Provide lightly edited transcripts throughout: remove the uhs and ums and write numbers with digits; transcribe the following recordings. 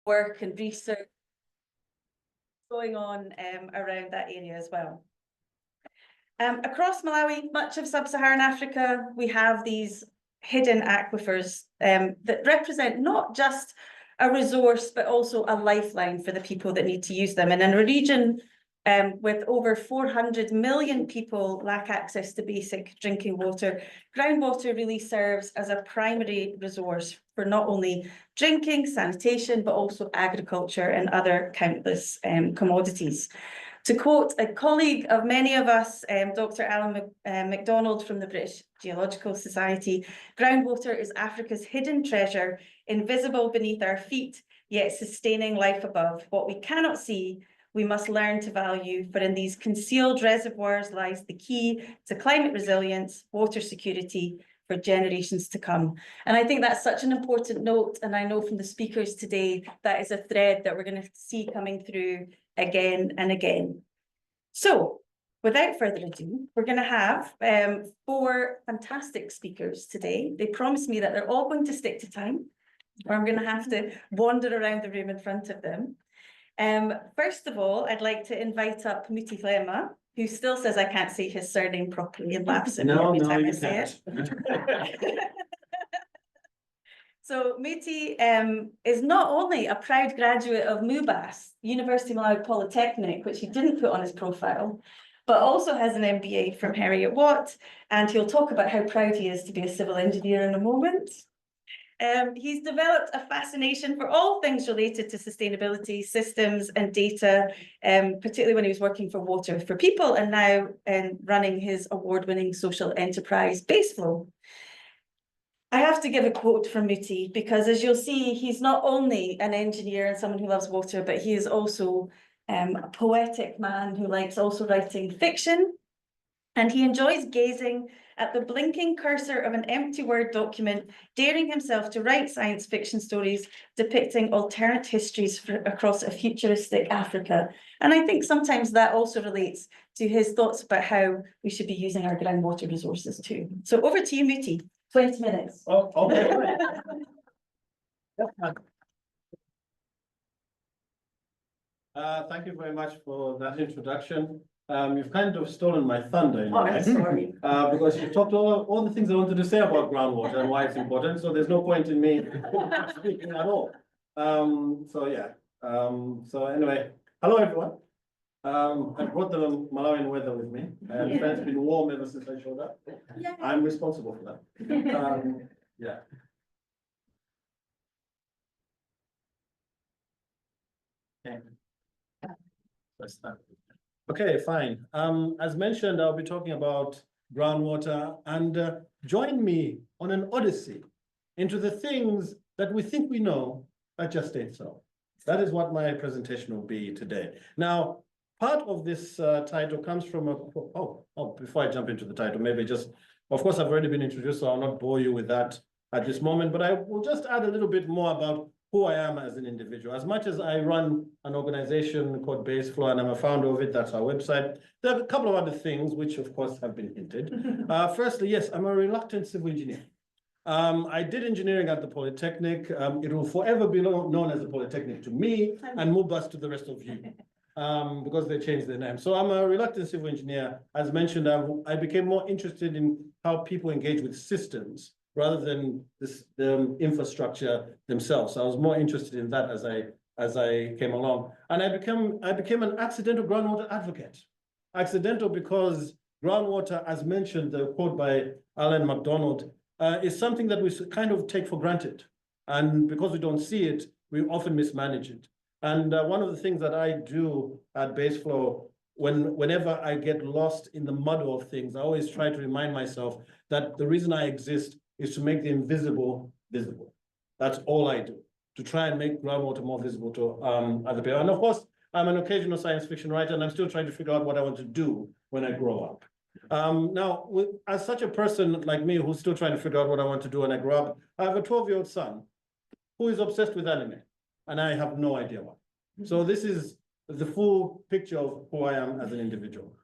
work and research going on around that area as well. Across Malawi, much of sub-Saharan Africa, we have these hidden aquifers that represent not just a resource, but also a lifeline for the people that need to use them. And in a region with over 400 million people lack access to basic drinking water, groundwater really serves as a primary resource for not only drinking, sanitation, but also agriculture and other countless commodities. To quote a colleague of many of us, Dr. Alan MacDonald from the British Geological Society, groundwater is Africa's hidden treasure, invisible beneath our feet, yet sustaining life above. What we cannot see, we must learn to value, for in these concealed reservoirs lies the key to climate resilience, water security for generations to come. And I think that's such an important note, and I know from the speakers today, that is a thread that we're going to see coming through again and again. So, without further ado, we're going to have 4 fantastic speakers today. They promised me that they're all going to stick to time, or I'm going to have to wander around the room in front of them. First of all, I'd like to invite up Muthi Nhlema, who still says I can't say his surname properly and laughs at me every time I say it. So Muthi is not only a proud graduate of MUBAS, University of Malawi Polytechnic, which he didn't put on his profile, but also has an MBA from Heriot Watt, and he'll talk about how proud he is to be a civil engineer in a moment. He's developed a fascination for all things related to sustainability, systems and data, particularly when he was working for Water for People and now running his award-winning social enterprise BASEflow. I have to give a quote from Muthi because, as you'll see, he's not only an engineer and someone who loves water, but he is also a poetic man who likes also writing fiction. And he enjoys gazing at the blinking cursor of an empty Word document, daring himself to write science fiction stories depicting alternate histories across a futuristic Africa. And I think sometimes that also relates to his thoughts about how we should be using our groundwater resources too. So over to you, Muthi. 20 minutes. Oh, okay. Thank you very much for that introduction. You've kind of stolen my thunder in I'm sorry. because you talked all the things I wanted to say about groundwater and why it's important. So there's no point in me speaking at all. So yeah. So anyway, hello everyone. I brought the Malawian weather with me, and it's been warm ever since I showed up. Yeah. I'm responsible for that. Yeah. Okay. Okay, fine. As mentioned, I'll be talking about groundwater, and join me on an odyssey into the things that we think we know, but just ain't so. That is what my presentation will be today. Now, part of this title comes from before I jump into the title, maybe just, of course, I've already been introduced, so I'll not bore you with that at this moment, but I will just add a little bit more about who I am as an individual. As much as I run an organization called BASEflow, and I'm a founder of it, that's our website, there are a couple of other things which, of course, have been hinted. Firstly, yes, I'm a reluctant civil engineer. I did engineering at the Polytechnic. It will forever be known as the Polytechnic to me and MUBAS to the rest of you. Because they changed their name. So I'm a reluctant civil engineer. As mentioned, I became more interested in how people engage with systems rather than the infrastructure themselves. So I was more interested in that as I came along. And I became an accidental groundwater advocate. Accidental because groundwater, as mentioned, the quote by Alan MacDonald, is something that we kind of take for granted. And because we don't see it, we often mismanage it. And one of the things that I do at BASEflow, whenever I get lost in the muddle of things, I always try to remind myself that the reason I exist is to make the invisible visible. That's all I do, to try and make groundwater more visible to other people. And of course, I'm an occasional science fiction writer, and I'm still trying to figure out what I want to do when I grow up. Now, as such a person like me who's still trying to figure out what I want to do when I grow up, I have a 12-year-old son who is obsessed with anime, and I have no idea why. So this is the full picture of who I am as an individual.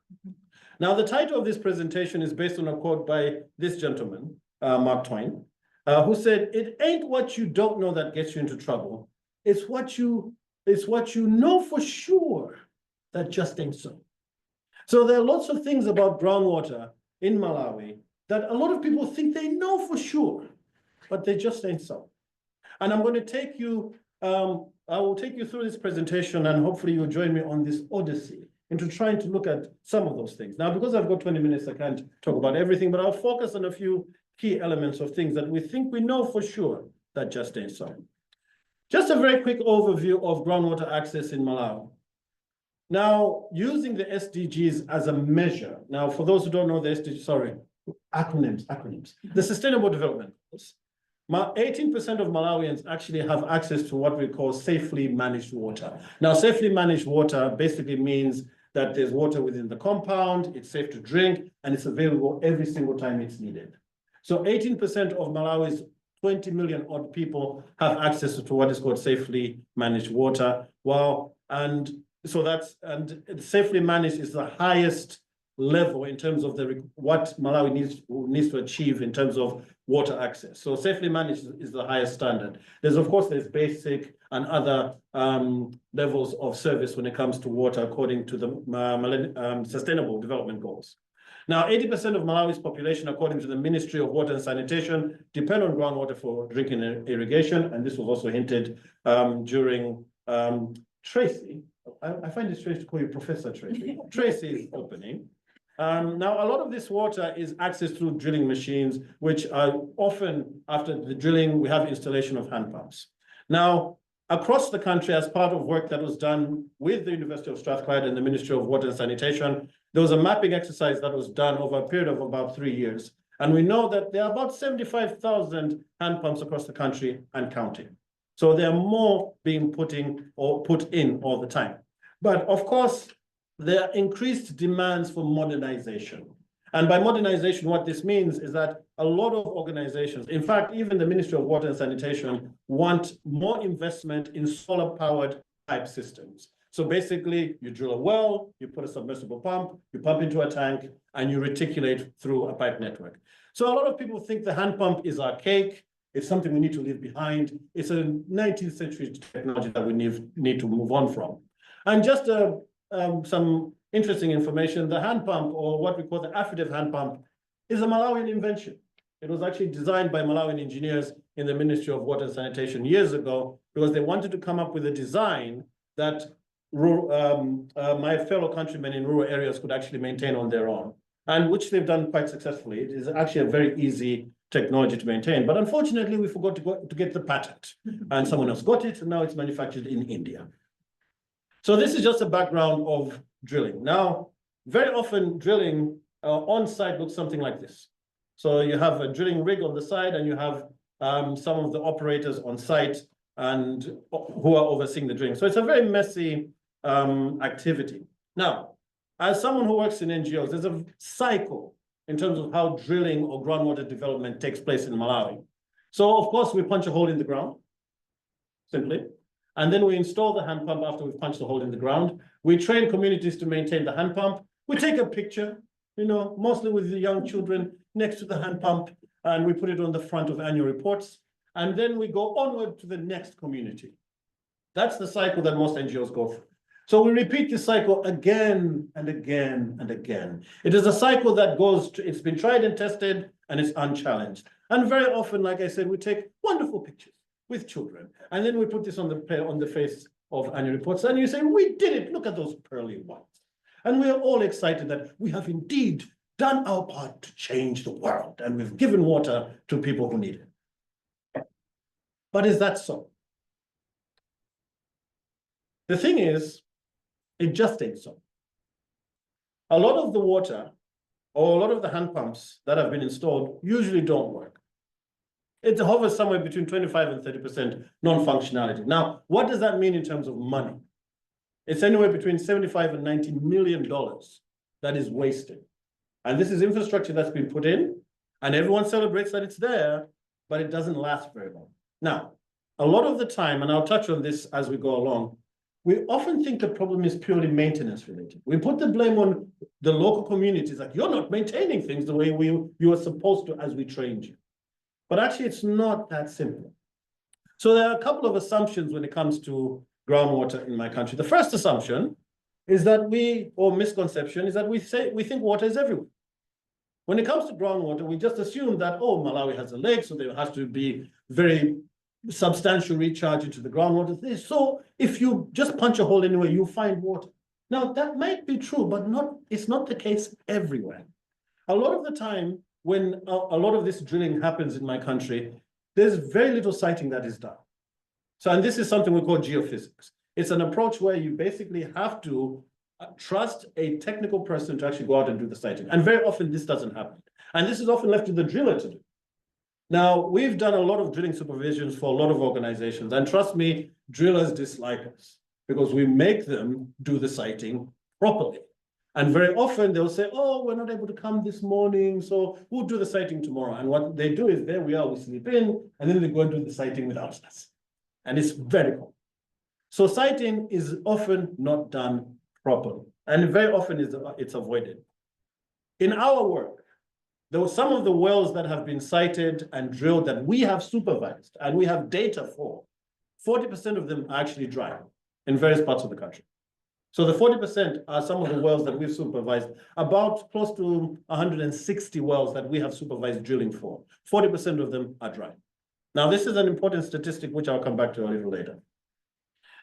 Now, the title of this presentation is based on a quote by this gentleman, Mark Twain, who said, "It ain't what you don't know that gets you into trouble. It's what you know for sure that just ain't so. So there are lots of things about groundwater in Malawi that a lot of people think they know for sure, but they just ain't so. And I'm going to take you, I will take you through this presentation, and hopefully you'll join me on this odyssey into trying to look at some of those things. Now, because I've got 20 minutes, I can't talk about everything, but I'll focus on a few key elements of things that we think we know for sure that just ain't so. Just a very quick overview of groundwater access in Malawi. Now, using the SDGs as a measure. Now, for those who don't know the SDGs, acronyms. The Sustainable Development Goals. 18% of Malawians actually have access to what we call safely managed water. Now, safely managed water basically means that there's water within the compound, it's safe to drink, and it's available every single time it's needed. So 18% of Malawi's 20 million odd people have access to what is called safely managed water. Well, and safely managed is the highest level in terms of what Malawi needs to achieve in terms of water access. So safely managed is the highest standard. There's basic and other levels of service when it comes to water according to the Sustainable Development Goals. Now, 80% of Malawi's population, according to the Ministry of Water and Sanitation, depend on groundwater for drinking and irrigation, and this was also hinted during Tracy. I find it strange to call you Professor Tracy. Tracy's opening. Now, a lot of this water is accessed through drilling machines, which are often, after the drilling, we have installation of hand pumps. Now, across the country, as part of work that was done with the University of Strathclyde and the Ministry of Water and Sanitation, there was a mapping exercise that was done over a period of about 3 years. And we know that there are about 75,000 hand pumps across the country and counting. So there are more being put in all the time. But of course, there are increased demands for modernization. And by modernization, what this means is that a lot of organizations, in fact, even the Ministry of Water and Sanitation, want more investment in solar-powered pipe systems. So basically, you drill a well, you put a submersible pump, you pump into a tank, and you reticulate through a pipe network. So a lot of people think the hand pump is archaic. It's something we need to leave behind. It's a 19th century technology that we need to move on from. And just some interesting information, the hand pump, or what we call the affidavit hand pump, is a Malawian invention. It was actually designed by Malawian engineers in the Ministry of Water and Sanitation years ago, because they wanted to come up with a design that my fellow countrymen in rural areas could actually maintain on their own, and which they've done quite successfully. It is actually a very easy technology to maintain, but unfortunately, we forgot to get the patent, and someone else got it, and now it's manufactured in India. So this is just a background of drilling. Now, very often drilling on site looks something like this. So you have a drilling rig on the side, and you have some of the operators on site and who are overseeing the drilling. So it's a very messy activity. Now, as someone who works in NGOs, there's a cycle in terms of how drilling or groundwater development takes place in Malawi. So of course, we punch a hole in the ground, simply. And then we install the hand pump after we've punched the hole in the ground. We train communities to maintain the hand pump. We take a picture, mostly with the young children next to the hand pump, and we put it on the front of annual reports. And then we go onward to the next community. That's the cycle that most NGOs go through. So we repeat this cycle again and again and again. It is a cycle that it's been tried and tested, and it's unchallenged. And very often, like I said, we take wonderful pictures with children, and then we put this on the face of annual reports, and you say, we did it, look at those pearly whites. And we are all excited that we have indeed done our part to change the world, and we've given water to people who need it. But is that so? The thing is, it just ain't so. A lot of the water, or a lot of the hand pumps that have been installed usually don't work. It hovers somewhere between 25 and 30% non-functionality. Now, what does that mean in terms of money? It's anywhere between 75 and $90 million that is wasted. And this is infrastructure that's been put in, and everyone celebrates that it's there, but it doesn't last very long. Now, a lot of the time, and I'll touch on this as we go along, we often think the problem is purely maintenance related. We put the blame on the local communities, like, you're not maintaining things the way you are supposed to as we trained you. But actually, it's not that simple. So there are a couple of assumptions when it comes to groundwater in my country. The first assumption is that or misconception, is that we think water is everywhere. When it comes to groundwater, we just assume that, oh, Malawi has a lake, so there has to be very substantial recharge into the groundwater. So if you just punch a hole anywhere, you'll find water. Now, that might be true, but it's not the case everywhere. A lot of the time, when a lot of this drilling happens in my country, there's very little siting that is done. So, and this is something we call geophysics. It's an approach where you basically have to trust a technical person to actually go out and do the siting. And very often this doesn't happen. And this is often left to the driller to do. Now, we've done a lot of drilling supervisions for a lot of organizations. And trust me, drillers dislike us because we make them do the siting properly. And very often they'll say, oh, we're not able to come this morning, so we'll do the siting tomorrow. And what they do is, there we are, we sleep in, and then they go and do the siting without us. And it's very common. So siting is often not done properly, and very often it's avoided. In our work, there were some of the wells that have been sited and drilled that we have supervised and we have data for. 40% of them are actually dry in various parts of the country. So the 40% are some of the wells that we've supervised, about close to 160 wells that we have supervised drilling for. 40% of them are dry. Now, this is an important statistic, which I'll come back to a little later.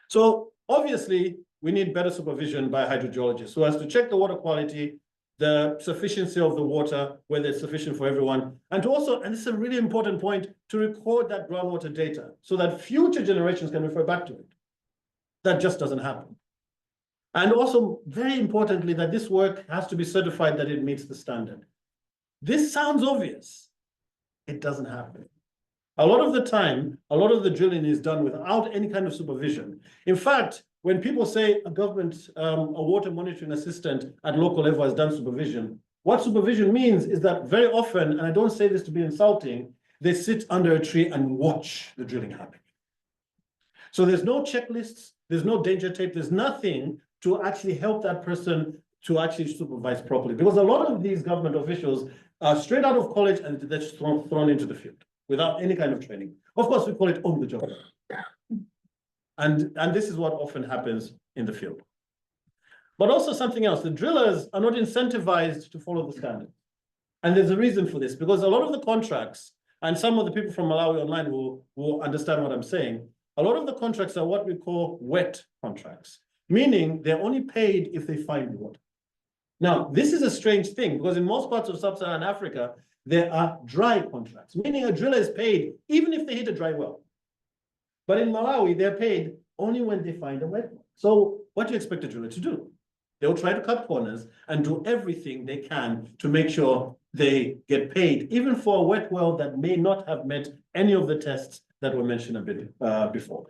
So obviously, we need better supervision by hydrogeologists so as to check the water quality, the sufficiency of the water, whether it's sufficient for everyone, and to also, and this is a really important point, to record that groundwater data so that future generations can refer back to it. That just doesn't happen. And also, very importantly, that this work has to be certified that it meets the standard. This sounds obvious. It doesn't happen. A lot of the time, a lot of the drilling is done without any kind of supervision. In fact, when people say a government, a water monitoring assistant at local level has done supervision, what supervision means is that very often, and I don't say this to be insulting, they sit under a tree and watch the drilling happen. So there's no checklists, there's no danger tape, there's nothing to actually help that person to actually supervise properly. Because a lot of these government officials are straight out of college and they're just thrown into the field without any kind of training. Of course, we call it on the job. And this is what often happens in the field. But also something else, the drillers are not incentivized to follow the standards. And there's a reason for this, because a lot of the contracts, and some of the people from Malawi online will understand what I'm saying, a lot of the contracts are what we call wet contracts, meaning they're only paid if they find water. Now, this is a strange thing, because in most parts of sub-Saharan Africa, there are dry contracts, meaning a driller is paid even if they hit a dry well. But in Malawi, they're paid only when they find a wet well. So what do you expect a driller to do? They'll try to cut corners and do everything they can to make sure they get paid, even for a wet well that may not have met any of the tests that were mentioned a bit before.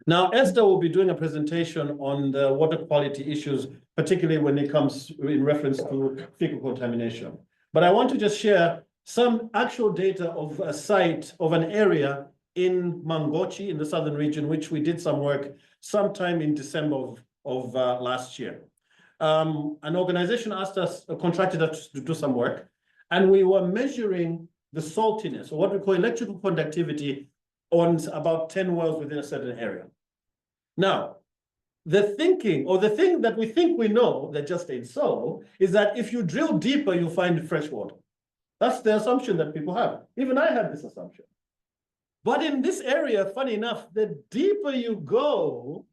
Now, Esther will be doing a presentation on the water quality issues, particularly when it comes in reference to fecal contamination. But I want to just share some actual data of a site of an area in Mangochi in the southern region, which we did some work sometime in December of last year. An organization asked us, contracted us to do some work, and we were measuring the saltiness, or what we call electrical conductivity, on about 10 wells within a certain area. Now, the thinking, or the thing that we think we know that just ain't so, is that if you drill deeper, you'll find fresh water. That's the assumption that people have. Even I had this assumption. But in this area, funny enough, the deeper you go,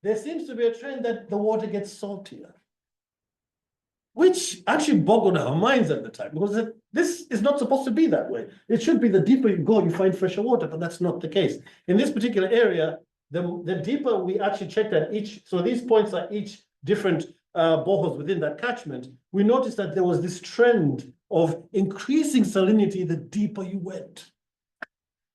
there seems to be a trend that the water gets saltier, which actually boggled our minds at the time, because this is not supposed to be that way. It should be the deeper you go, you find fresher water, but that's not the case. In this particular area, the deeper we actually checked at each, so these points are each different boreholes within that catchment, we noticed that there was this trend of increasing salinity the deeper you went.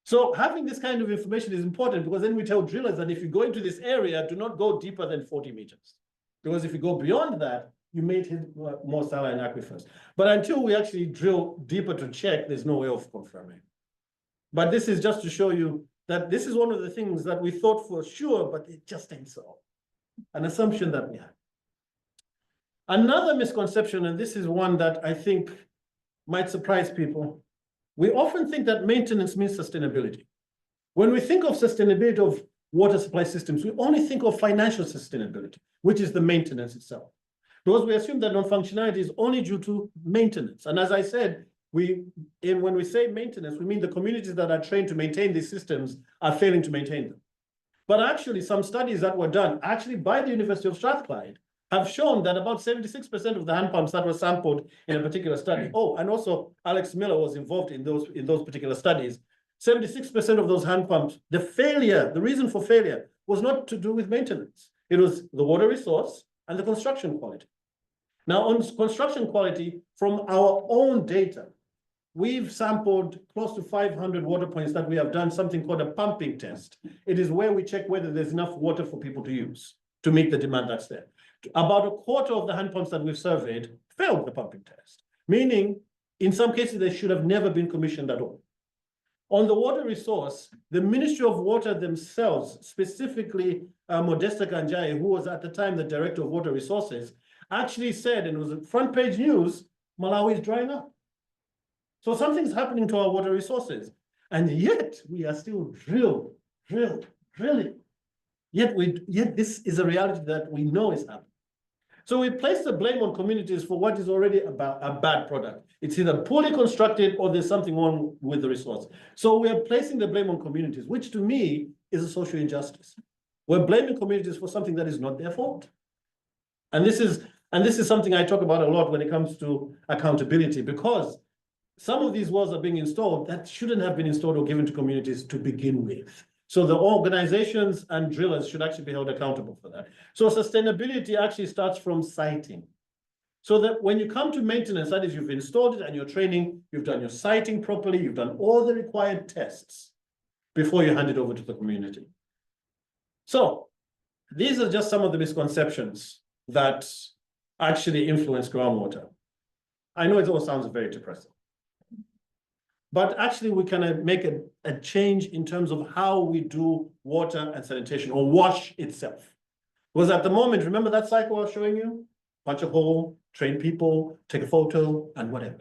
So having this kind of information is important, because then we tell drillers that if you go into this area, do not go deeper than 40 meters. Because if you go beyond that, you may hit more saline aquifers. But until we actually drill deeper to check, there's no way of confirming. But this is just to show you that this is one of the things that we thought for sure, but it just ain't so. An assumption that we have. Another misconception, and this is one that I think might surprise people, we often think that maintenance means sustainability. When we think of sustainability of water supply systems, we only think of financial sustainability, which is the maintenance itself. Because we assume that non-functionality is only due to maintenance. And as I said, when we say maintenance, we mean the communities that are trained to maintain these systems are failing to maintain them. But actually, some studies that were done, actually by the University of Strathclyde, have shown that about 76% of the hand pumps that were sampled in a particular study. Oh, and also Alex Miller was involved in those particular studies. 76% of those hand pumps, the reason for failure was not to do with maintenance. It was the water resource and the construction quality. Now, on construction quality, from our own data, we've sampled close to 500 water points that we have done something called a pumping test. It is where we check whether there's enough water for people to use to meet the demand that's there. About a quarter of the hand pumps that we've surveyed failed the pumping test, meaning in some cases they should have never been commissioned at all. On the water resource, the Ministry of Water themselves, specifically Modesta Kanjaye, who was at the time the Director of Water Resources, actually said, and it was front page news, Malawi is drying up. So something's happening to our water resources. And yet we are still drilling. Yet this is a reality that we know is happening. So we place the blame on communities for what is already about a bad product. It's either poorly constructed or there's something wrong with the resource. So we are placing the blame on communities, which to me is a social injustice. We're blaming communities for something that is not their fault. And this is something I talk about a lot when it comes to accountability, because some of these wells are being installed that shouldn't have been installed or given to communities to begin with. So the organizations and drillers should actually be held accountable for that. So sustainability actually starts from siting. So that when you come to maintenance, that is, you've installed it and you're training, you've done your siting properly, you've done all the required tests before you hand it over to the community. So these are just some of the misconceptions that actually influence groundwater. I know it all sounds very depressing, but actually we can make a change in terms of how we do water and sanitation, or wash itself. Because at the moment, remember that cycle I was showing you? Punch a hole, train people, take a photo, and whatever.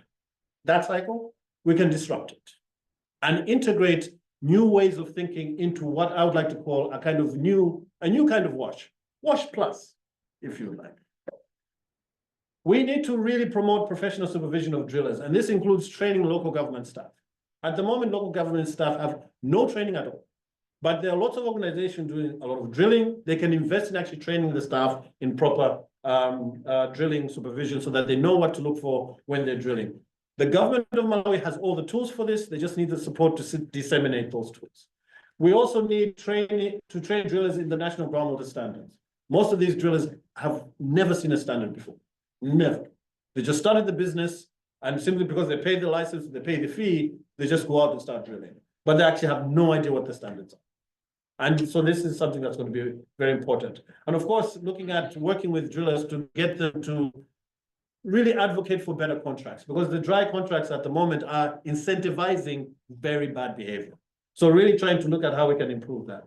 That cycle, we can disrupt it and integrate new ways of thinking into what I would like to call a new kind of wash plus, if you like. We need to really promote professional supervision of drillers, and this includes training local government staff. At the moment, local government staff have no training at all, but there are lots of organizations doing a lot of drilling. They can invest in actually training the staff in proper drilling supervision so that they know what to look for when they're drilling. The government of Malawi has all the tools for this. They just need the support to disseminate those tools. We also need training to train drillers in the national groundwater standards. Most of these drillers have never seen a standard before. Never. They just started the business, and simply because they pay the license, they pay the fee, they just go out and start drilling. But they actually have no idea what the standards are. And so this is something that's going to be very important. And of course, looking at working with drillers to get them to really advocate for better contracts, because the dry contracts at the moment are incentivizing very bad behavior. So really trying to look at how we can improve that.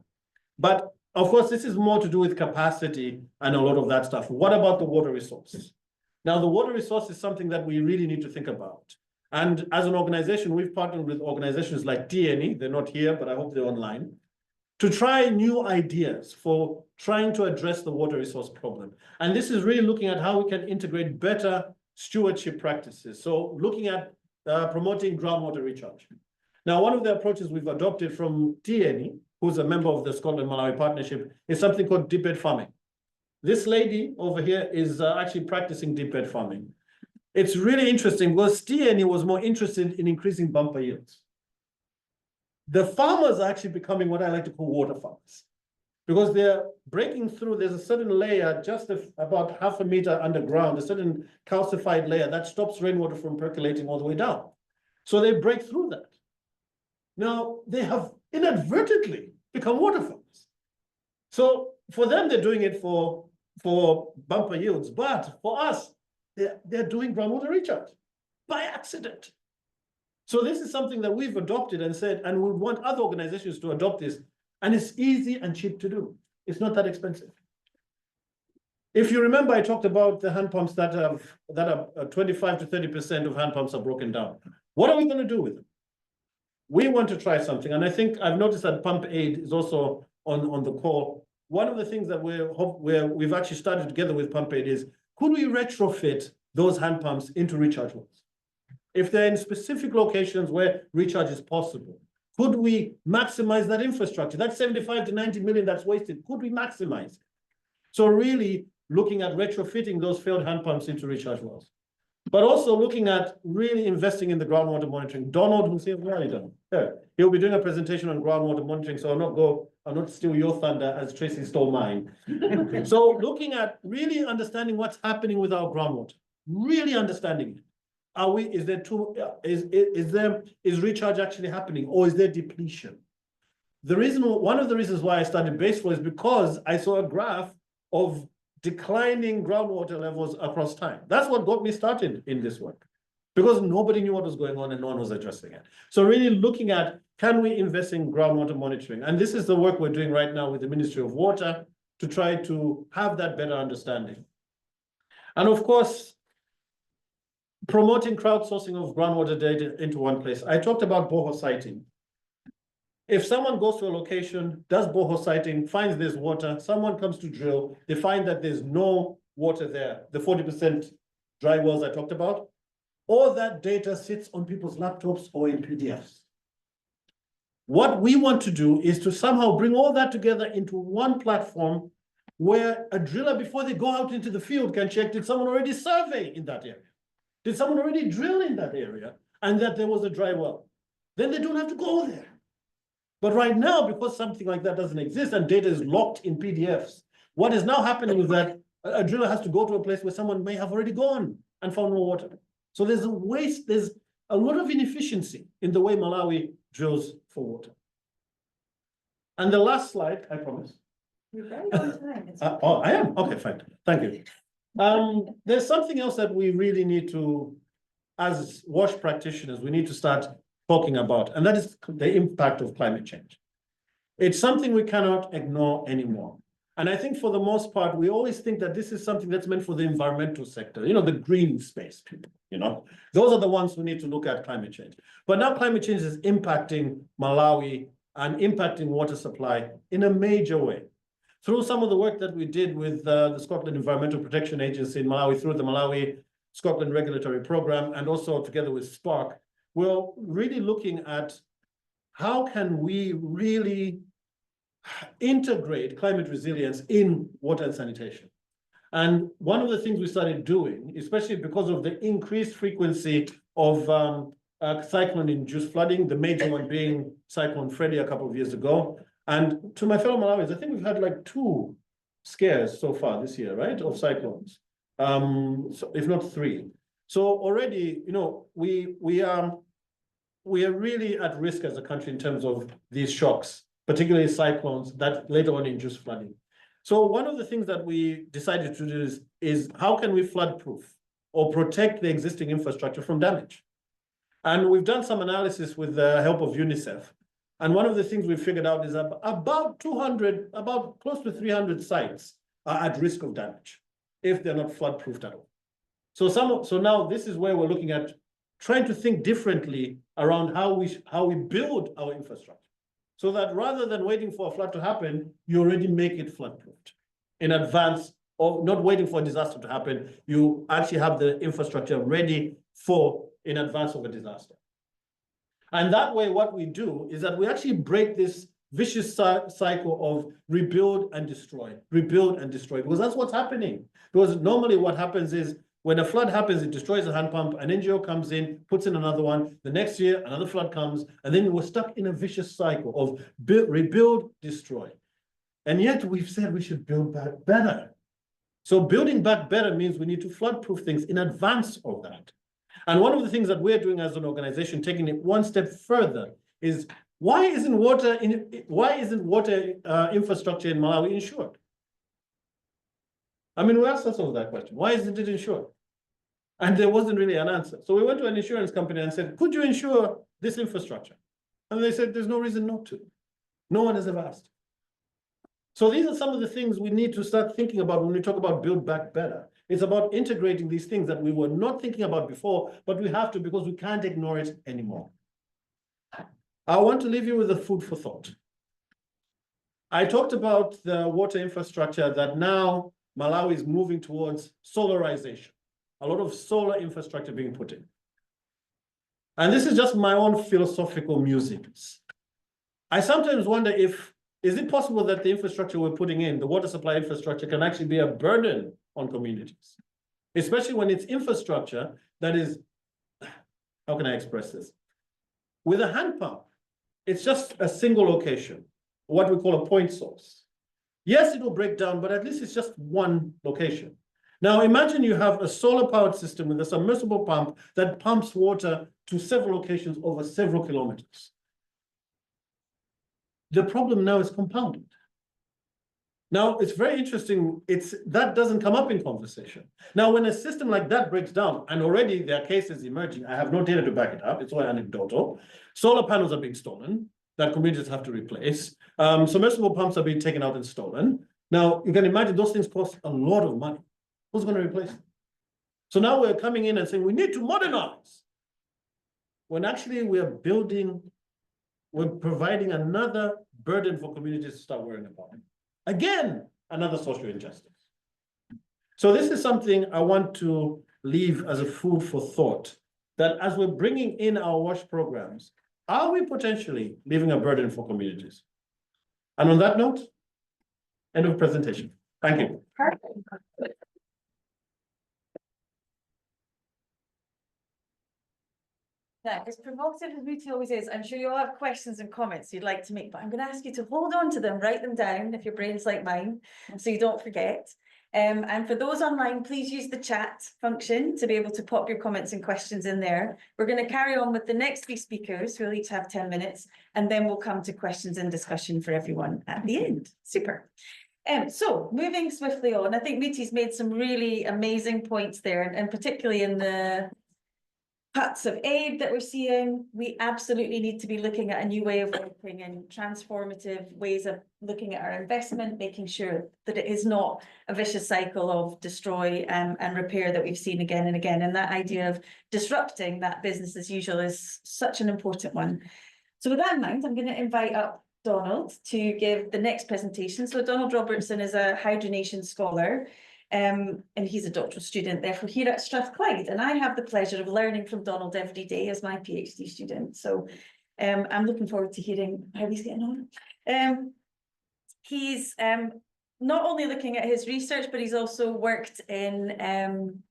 But of course, this is more to do with capacity and a lot of that stuff. What about the water resources? Now, the water resource is something that we really need to think about. And as an organization, we've partnered with organizations like TNE, they're not here, but I hope they're online, to try new ideas for trying to address the water resource problem. And this is really looking at how we can integrate better stewardship practices. So looking at promoting groundwater recharge. Now, one of the approaches we've adopted from TNE, who's a member of the Scotland-Malawi Partnership, is something called deep bed farming. This lady over here is actually practicing deep bed farming. It's really interesting because TNE was more interested in increasing bumper yields. The farmers are actually becoming what I like to call water farmers, because they're breaking through. There's a certain layer just about half a meter underground, a certain calcified layer that stops rainwater from percolating all the way down. So they break through that. Now, they have inadvertently become water farmers. So for them, they're doing it for bumper yields, but for us, they're doing groundwater recharge by accident. So this is something that we've adopted and said, and we want other organizations to adopt this, and it's easy and cheap to do. It's not that expensive. If you remember, I talked about the hand pumps that are 25 to 30% of hand pumps are broken down. What are we going to do with them? we want to try something. And I think I've noticed that Pump Aid is also on the call. One of the things that we've actually started together with Pump Aid is, could we retrofit those hand pumps into recharge wells? If they're in specific locations where recharge is possible, could we maximize that infrastructure? That 75 to 90 million that's wasted, could we maximize it? So really looking at retrofitting those failed hand pumps into recharge wells, but also looking at really investing in the groundwater monitoring. Donald, who's here, where are you, Donald? Yeah. He'll be doing a presentation on groundwater monitoring, so I'll not steal your thunder as Tracy stole mine. So looking at really understanding what's happening with our groundwater, really understanding it. Is recharge actually happening, or is there depletion? One of the reasons why I started BASEflow is because I saw a graph of declining groundwater levels across time. That's what got me started in this work, because nobody knew what was going on and no one was addressing it. So really looking at, can we invest in groundwater monitoring? And this is the work we're doing right now with the Ministry of Water to try to have that better understanding. And of course, promoting crowdsourcing of groundwater data into one place. I talked about borehole siting. If someone goes to a location, does borehole siting, finds there's water, someone comes to drill, they find that there's no water there, the 40% dry wells I talked about, all that data sits on people's laptops or in PDFs. What we want to do is to somehow bring all that together into one platform where a driller, before they go out into the field, can check, did someone already survey in that area? Did someone already drill in that area and that there was a dry well? Then they don't have to go there. But right now, because something like that doesn't exist and data is locked in PDFs, what is now happening is that a driller has to go to a place where someone may have already gone and found no water. So there's a waste, there's a lot of inefficiency in the way Malawi drills for water. And the last slide, I promise. You're very on time. Oh, I am? Okay, fine. Thank you. There's something else that we really need to, as WASH practitioners, we need to start talking about, and that is the impact of climate change. It's something we cannot ignore anymore. And I think for the most part, we always think that this is something that's meant for the environmental sector, the green space people, those are the ones who need to look at climate change. But now climate change is impacting Malawi and impacting water supply in a major way. Through some of the work that we did with the Scotland Environmental Protection Agency in Malawi, through the Malawi Scotland Regulatory Program, and also together with Spark, we're really looking at how can we really integrate climate resilience in water and sanitation. And one of the things we started doing, especially because of the increased frequency of cyclone-induced flooding, the major one being Cyclone Freddy a couple of years ago. And to my fellow Malawians, I think we've had like 2 scares so far this year, right, of cyclones, so if not 3. So already, we are really at risk as a country in terms of these shocks, particularly cyclones that later on induce flooding. So one of the things that we decided to do is how can we flood-proof or protect the existing infrastructure from damage? And we've done some analysis with the help of UNICEF. And one of the things we figured out is about close to 300 sites are at risk of damage if they're not flood-proofed at all. So now this is where we're looking at trying to think differently around how we build our infrastructure, so that rather than waiting for a flood to happen, you already make it flood-proofed in advance, or not waiting for a disaster to happen. You actually have the infrastructure ready in advance of a disaster. And that way, what we do is that we actually break this vicious cycle of rebuild and destroy, because that's what's happening. Because normally what happens is when a flood happens, it destroys a hand pump, an NGO comes in, puts in another one, the next year, another flood comes, and then we're stuck in a vicious cycle of rebuild, destroy. And yet we've said we should build back better. So building back better means we need to flood-proof things in advance of that. And one of the things that we're doing as an organization, taking it one step further, is why isn't water infrastructure in Malawi insured? I mean, we asked ourselves that question. Why isn't it insured? And there wasn't really an answer. So we went to an insurance company and said, could you insure this infrastructure? And they said, there's no reason not to. No one has ever asked. So these are some of the things we need to start thinking about when we talk about build back better. It's about integrating these things that we were not thinking about before, but we have to because we can't ignore it anymore. I want to leave you with a food for thought. I talked about the water infrastructure that now Malawi is moving towards solarization. A lot of solar infrastructure being put in. And this is just my own philosophical musings. I sometimes wonder is it possible that the infrastructure we're putting in, the water supply infrastructure, can actually be a burden on communities? Especially when it's infrastructure that is, how can I express this? With a hand pump, it's just a single location, what we call a point source. Yes, it will break down, but at least it's just one location. Now imagine you have a solar powered system with a submersible pump that pumps water to several locations over several kilometers. The problem now is compounded. Now, it's very interesting, that doesn't come up in conversation. Now, when a system like that breaks down, and already there are cases emerging, I have no data to back it up, it's all anecdotal, solar panels are being stolen, that communities have to replace, submersible pumps are being taken out and stolen. Now, you can imagine those things cost a lot of money. Who's going to replace them? So now we're coming in and saying, we need to modernize. When actually we're providing another burden for communities to start worrying about. Again, another social injustice. So this is something I want to leave as a food for thought, that as we're bringing in our WASH programs, are we potentially leaving a burden for communities? And on that note, end of presentation. Thank you. Perfect. Now, as provocative as Muthi always is, I'm sure you'll have questions and comments you'd like to make, but I'm going to ask you to hold on to them, write them down if your brain's like mine, so you don't forget. And for those online, please use the chat function to be able to pop your comments and questions in there. We're going to carry on with the next three speakers, who will each have 10 minutes, and then we'll come to questions and discussion for everyone at the end. Super. So moving swiftly on, I think Muthi's made some really amazing points there, and particularly in the cuts of aid that we're seeing, we absolutely need to be looking at a new way of working and transformative ways of looking at our investment, making sure that it is not a vicious cycle of destroy and repair that we've seen again and again. And that idea of disrupting that business as usual is such an important one. So with that in mind, I'm going to invite up Donald to give the next presentation. So Donald Robertson is a Hydronation scholar. And he's a doctoral student, therefore, here at Strathclyde. And I have the pleasure of learning from Donald every day as my PhD student. So I'm looking forward to hearing how he's getting on. He's not only looking at his research, but he's also worked in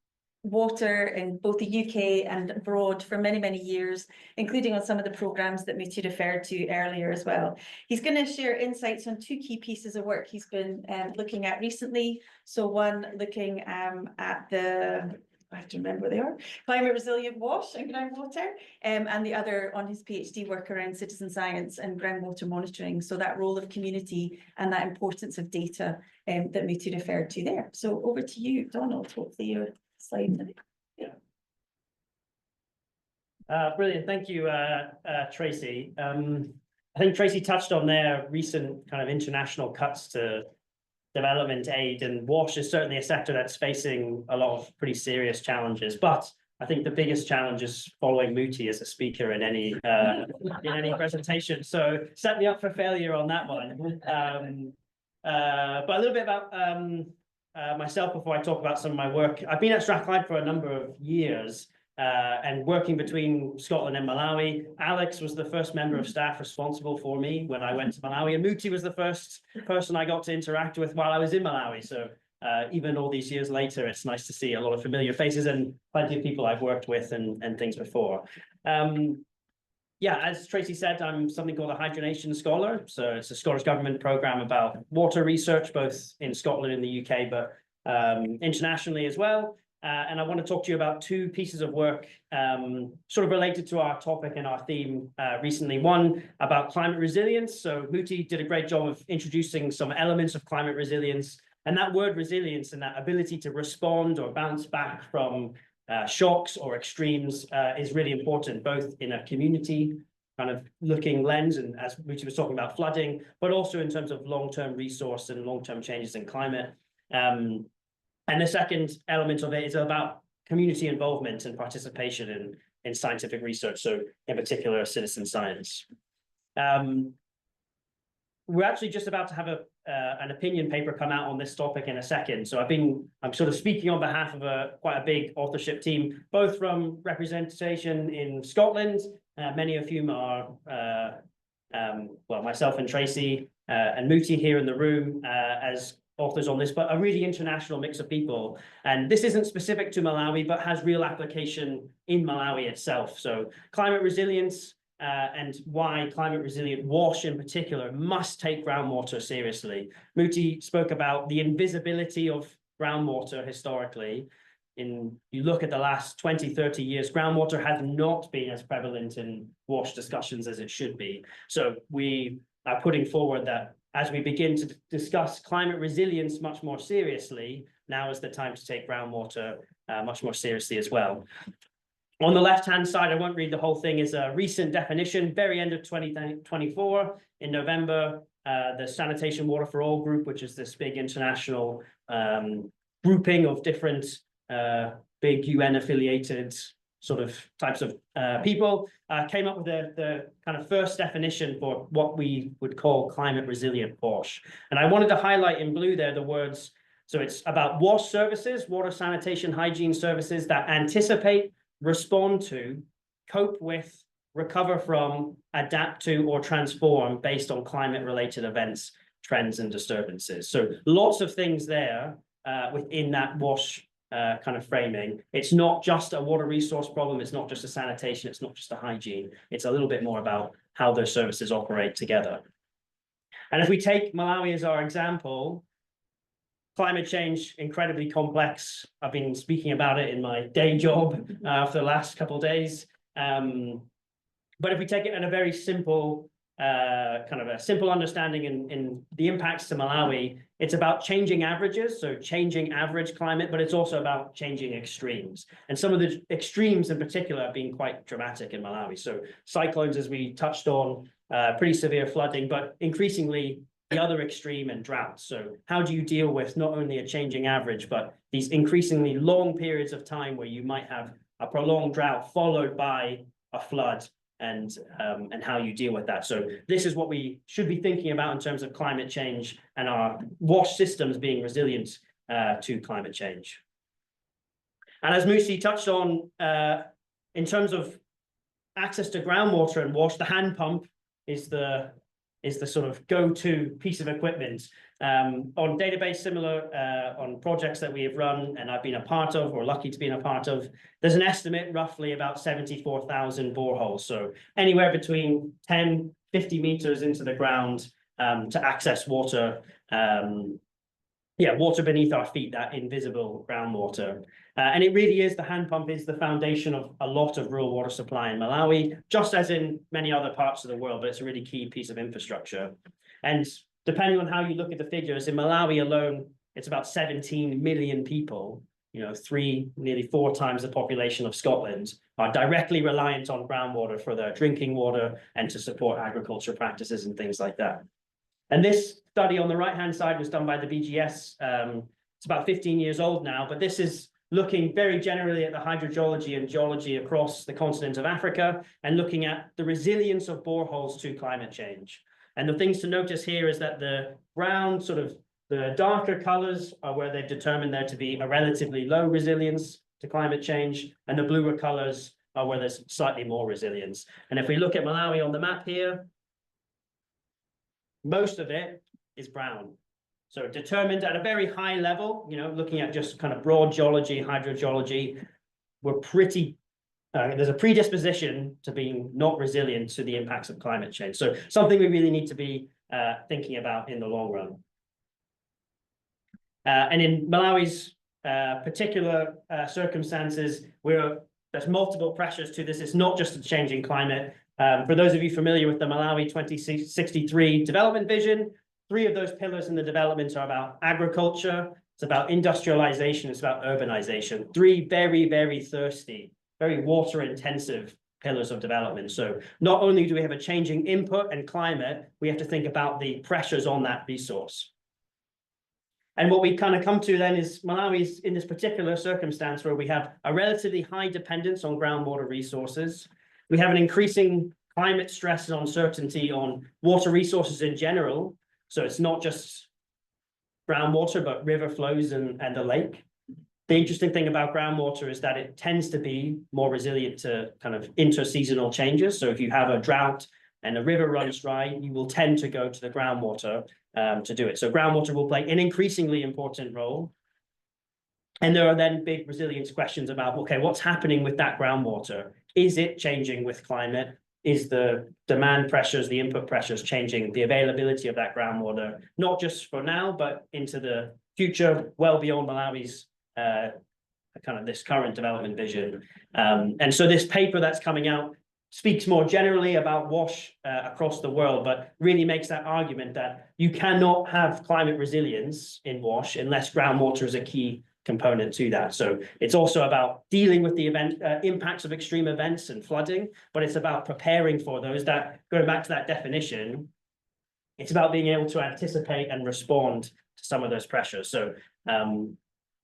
water in both the UK and abroad for many, many years, including on some of the programmes that Muthi referred to earlier as well. He's going to share insights on two key pieces of work he's been looking at recently. So one looking at the, I have to remember what they are, climate resilient wash and groundwater, and the other on his PhD work around citizen science and groundwater monitoring. So that role of community and that importance of data that Muthi referred to there. So over to you, Donald. Hopefully you're slide. Yeah. Brilliant. Thank you, Tracy. I think Tracy touched on their recent kind of international cuts to development aid, and WASH is certainly a sector that's facing a lot of pretty serious challenges. But I think the biggest challenge is following Muthi as a speaker in any presentation. So set me up for failure on that one. But a little bit about myself before I talk about some of my work. I've been at Strathclyde for a number of years and working between Scotland and Malawi. Alex was the first member of staff responsible for me when I went to Malawi, and Muthi was the first person I got to interact with while I was in Malawi. So even all these years later, it's nice to see a lot of familiar faces and plenty of people I've worked with and things before. Yeah, as Tracy said, I'm something called a Hydronation scholar. So it's a Scottish Government programme about water research, both in Scotland and the UK, but internationally as well. And I want to talk to you about two pieces of work sort of related to our topic and our theme recently. One about climate resilience. So Muthi did a great job of introducing some elements of climate resilience. And that word resilience and that ability to respond or bounce back from shocks or extremes is really important, both in a community kind of looking lens, and as Muthi was talking about flooding, but also in terms of long-term resource and long-term changes in climate. And the second element of it is about community involvement and participation in scientific research, so in particular citizen science. We're actually just about to have an opinion paper come out on this topic in a second. So I'm sort of speaking on behalf of quite a big authorship team, both from representation in Scotland. Many of whom are, well, myself and Tracy and Muthi here in the room as authors on this, but a really international mix of people. And this isn't specific to Malawi, but has real application in Malawi itself. So climate resilience, and why climate resilient wash in particular must take groundwater seriously. Muthi spoke about the invisibility of groundwater historically. You look at the last 20, 30 years, groundwater has not been as prevalent in wash discussions as it should be. So we are putting forward that as we begin to discuss climate resilience much more seriously, now is the time to take groundwater much more seriously as well. On the left-hand side, I won't read the whole thing, is a recent definition, very end of 2024. In November, the Sanitation Water for All group, which is this big international grouping of different big UN-affiliated sort of types of people, came up with the kind of first definition for what we would call climate resilient wash. And I wanted to highlight in blue there the words, so it's about wash services, water sanitation, hygiene services that anticipate, respond to, cope with, recover from, adapt to, or transform based on climate-related events, trends, and disturbances. So lots of things there within that wash kind of framing. It's not just a water resource problem. It's not just a sanitation. It's not just a hygiene. It's a little bit more about how those services operate together. And if we take Malawi as our example, climate change, incredibly complex. I've been speaking about it in my day job for the last couple of days. But if we take it in a very simple, kind of a simple understanding in the impacts to Malawi, it's about changing averages, so changing average climate, but it's also about changing extremes. And some of the extremes in particular have been quite dramatic in Malawi. So cyclones, as we touched on, pretty severe flooding, but increasingly the other extreme and droughts. So how do you deal with not only a changing average, but these increasingly long periods of time where you might have a prolonged drought followed by a flood, and how you deal with that. So this is what we should be thinking about in terms of climate change and our wash systems being resilient to climate change. And as Muthi touched on, in terms of access to groundwater and wash, the hand pump is the sort of go-to piece of equipment. On database similar, on projects that we have run and I've been a part of, or lucky to be in a part of, there's an estimate roughly about 74,000 boreholes. So anywhere between 10, 50 meters into the ground to access water. Water beneath our feet, that invisible groundwater. And it really is, the hand pump is the foundation of a lot of rural water supply in Malawi, just as in many other parts of the world, but it's a really key piece of infrastructure. And depending on how you look at the figures, in Malawi alone, it's about 17 million people, nearly 4 times the population of Scotland, are directly reliant on groundwater for their drinking water and to support agriculture practices and things like that. And this study on the right-hand side was done by the BGS. It's about 15 years old now, but this is looking very generally at the hydrogeology and geology across the continent of Africa and looking at the resilience of boreholes to climate change. And the things to notice here is that the brown, sort of the darker colors are where they've determined there to be a relatively low resilience to climate change, and the bluer colors are where there's slightly more resilience. And if we look at Malawi on the map here, most of it is brown. So determined at a very high level, looking at just kind of broad geology, hydrogeology, we're pretty, there's a predisposition to being not resilient to the impacts of climate change. So something we really need to be thinking about in the long run. And in Malawi's particular circumstances, there's multiple pressures to this. It's not just a changing climate. For those of you familiar with the Malawi 2063 development vision, 3 of those pillars in the development are about agriculture, it's about industrialization, it's about urbanization. 3 very, very thirsty, very water-intensive pillars of development. So not only do we have a changing input and climate, we have to think about the pressures on that resource. And what we kind of come to then is Malawi's in this particular circumstance where we have a relatively high dependence on groundwater resources. We have an increasing climate stress and uncertainty on water resources in general. So it's not just groundwater, but river flows and the lake. The interesting thing about groundwater is that it tends to be more resilient to kind of interseasonal changes. So if you have a drought and a river runs dry, you will tend to go to the groundwater to do it. So groundwater will play an increasingly important role. And there are then big resilience questions about, okay, what's happening with that groundwater? Is it changing with climate? Is the demand pressures, the input pressures changing the availability of that groundwater, not just for now, but into the future, well beyond Malawi's kind of this current development vision. And so this paper that's coming out speaks more generally about WASH across the world, but really makes that argument that you cannot have climate resilience in WASH unless groundwater is a key component to that. So it's also about dealing with the impacts of extreme events and flooding, but it's about preparing for those. That, going back to that definition, it's about being able to anticipate and respond to some of those pressures. So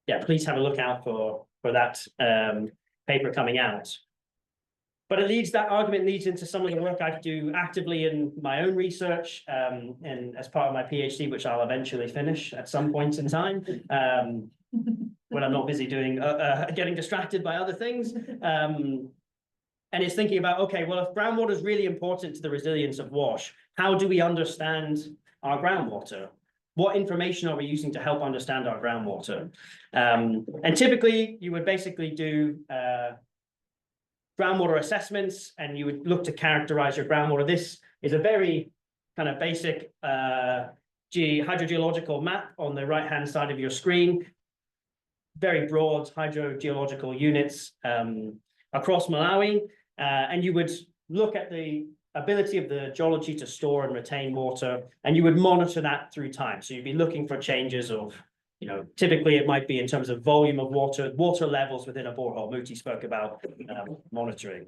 yeah, please have a look out for that paper coming out. But that argument leads into some of the work I do actively in my own research and as part of my PhD, which I'll eventually finish at some point in time, when I'm not busy doing getting distracted by other things. And it's thinking about, okay, well, if groundwater is really important to the resilience of WASH, how do we understand our groundwater? What information are we using to help understand our groundwater? And typically, you would basically do groundwater assessments, and you would look to characterize your groundwater. This is a very kind of basic hydrogeological map on the right-hand side of your screen. Very broad hydrogeological units across Malawi. And you would look at the ability of the geology to store and retain water, and you would monitor that through time. So you'd be looking for changes of, typically it might be in terms of volume of water, water levels within a borehole. Muthi spoke about monitoring.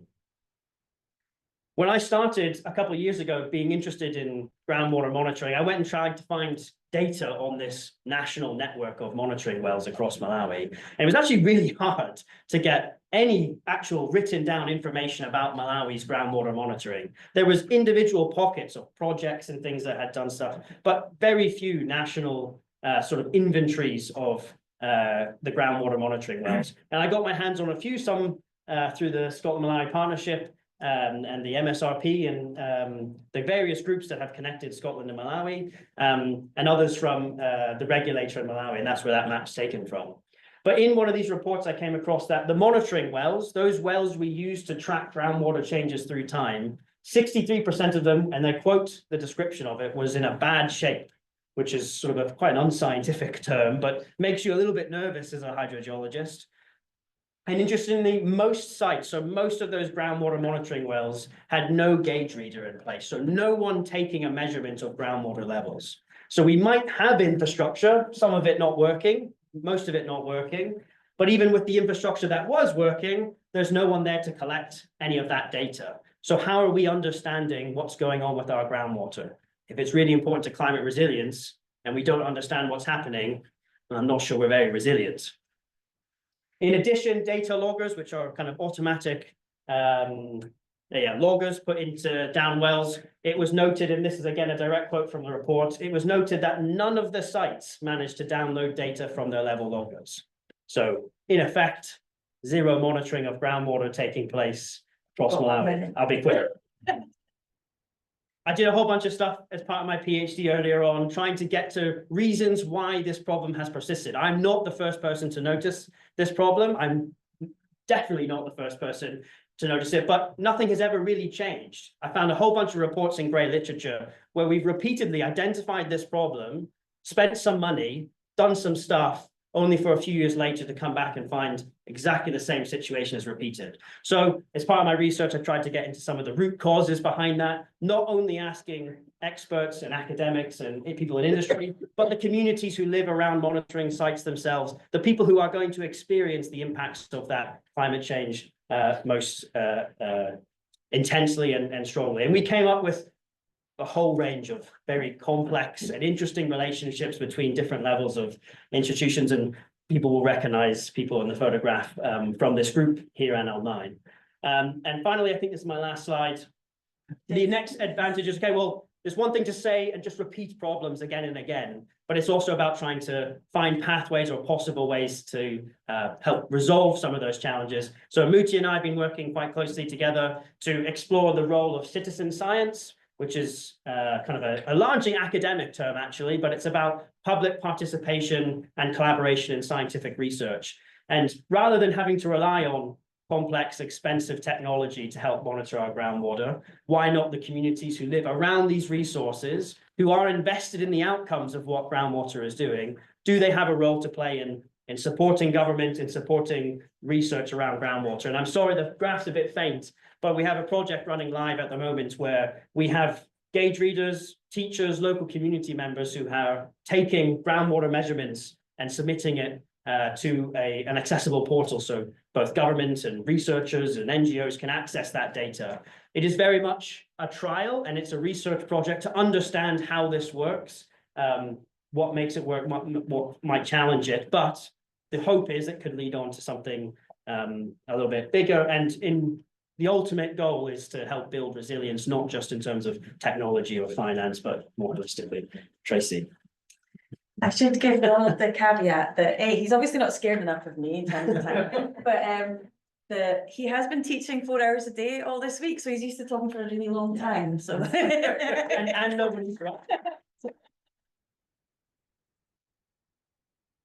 When I started a couple of years ago being interested in groundwater monitoring, I went and tried to find data on this national network of monitoring wells across Malawi. And it was actually really hard to get any actual written down information about Malawi's groundwater monitoring. There was individual pockets of projects and things that had done stuff, but very few national sort of inventories of the groundwater monitoring wells. And I got my hands on a few, some through the Scotland-Malawi Partnership, and the MSRP and the various groups that have connected Scotland and Malawi, and others from the regulator in Malawi, and that's where that map's taken from. But in one of these reports, I came across that the monitoring wells, those wells we use to track groundwater changes through time, 63% of them, and I quote the description of it, was in a bad shape, which is sort of quite an unscientific term, but makes you a little bit nervous as a hydrogeologist. And interestingly, most sites, so most of those groundwater monitoring wells had no gauge reader in place. So no one taking a measurement of groundwater levels. So we might have infrastructure, some of it not working, most of it not working. But even with the infrastructure that was working, there's no one there to collect any of that data. So how are we understanding what's going on with our groundwater? If it's really important to climate resilience and we don't understand what's happening, I'm not sure we're very resilient. In addition, data loggers, which are kind of automatic loggers put into down wells, it was noted, and this is again a direct quote from the report, it was noted that none of the sites managed to download data from their level loggers. So in effect, zero monitoring of groundwater taking place across Malawi. I'll be quick. I did a whole bunch of stuff as part of my PhD earlier on, trying to get to reasons why this problem has persisted. I'm not the first person to notice this problem. I'm definitely not the first person to notice it, but nothing has ever really changed. I found a whole bunch of reports in grey literature where we've repeatedly identified this problem, spent some money, done some stuff, only for a few years later to come back and find exactly the same situation is repeated. So as part of my research, I tried to get into some of the root causes behind that, not only asking experts and academics and people in industry, but the communities who live around monitoring sites themselves, the people who are going to experience the impacts of that climate change most intensely and strongly. And we came up with a whole range of very complex and interesting relationships between different levels of institutions, and people will recognize people in the photograph from this group here and online. And finally, I think this is my last slide. The next advantage is, okay, well, there's one thing to say and just repeat problems again and again, but it's also about trying to find pathways or possible ways to help resolve some of those challenges. So Muthi and I have been working quite closely together to explore the role of citizen science, which is kind of a largely academic term, actually, but it's about public participation and collaboration in scientific research. And rather than having to rely on complex, expensive technology to help monitor our groundwater, why not the communities who live around these resources, who are invested in the outcomes of what groundwater is doing? Do they have a role to play in supporting government, in supporting research around groundwater? And I'm sorry, the graph's a bit faint, but we have a project running live at the moment where we have gauge readers, teachers, local community members who are taking groundwater measurements and submitting it to an accessible portal, so both government and researchers and NGOs can access that data. It is very much a trial, and it's a research project to understand how this works, what makes it work, what might challenge it, but the hope is it could lead on to something a little bit bigger, and in the ultimate goal is to help build resilience, not just in terms of technology or finance, but more holistically. Tracy. I should give Donald the caveat that he's obviously not scared enough of me in terms of time, but he has been teaching 4 hours a day all this week, so he's used to talking for a really long time. So and nobody's right.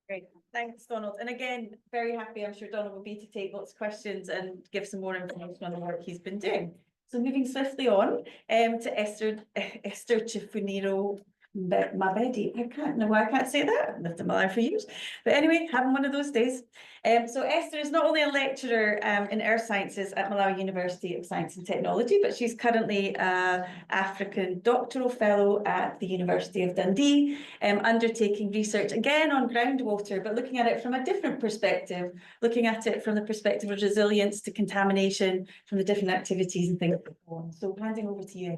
Great, thanks, Donald. And again, very happy, I'm sure Donald will be to take lots of questions and give some more information on the work he's been doing. So moving swiftly on to Esther Chifuniro Mabedi. I can't know why I can't say that. I've lived in Malawi for years. But anyway, having one of those days. So Esther is not only a lecturer in earth sciences at Malawi University of Science and Technology, but she's currently an African doctoral fellow at the University of Dundee, undertaking research again on groundwater, but looking at it from a different perspective, looking at it from the perspective of resilience to contamination, from the different activities and things that go on. So handing over to you.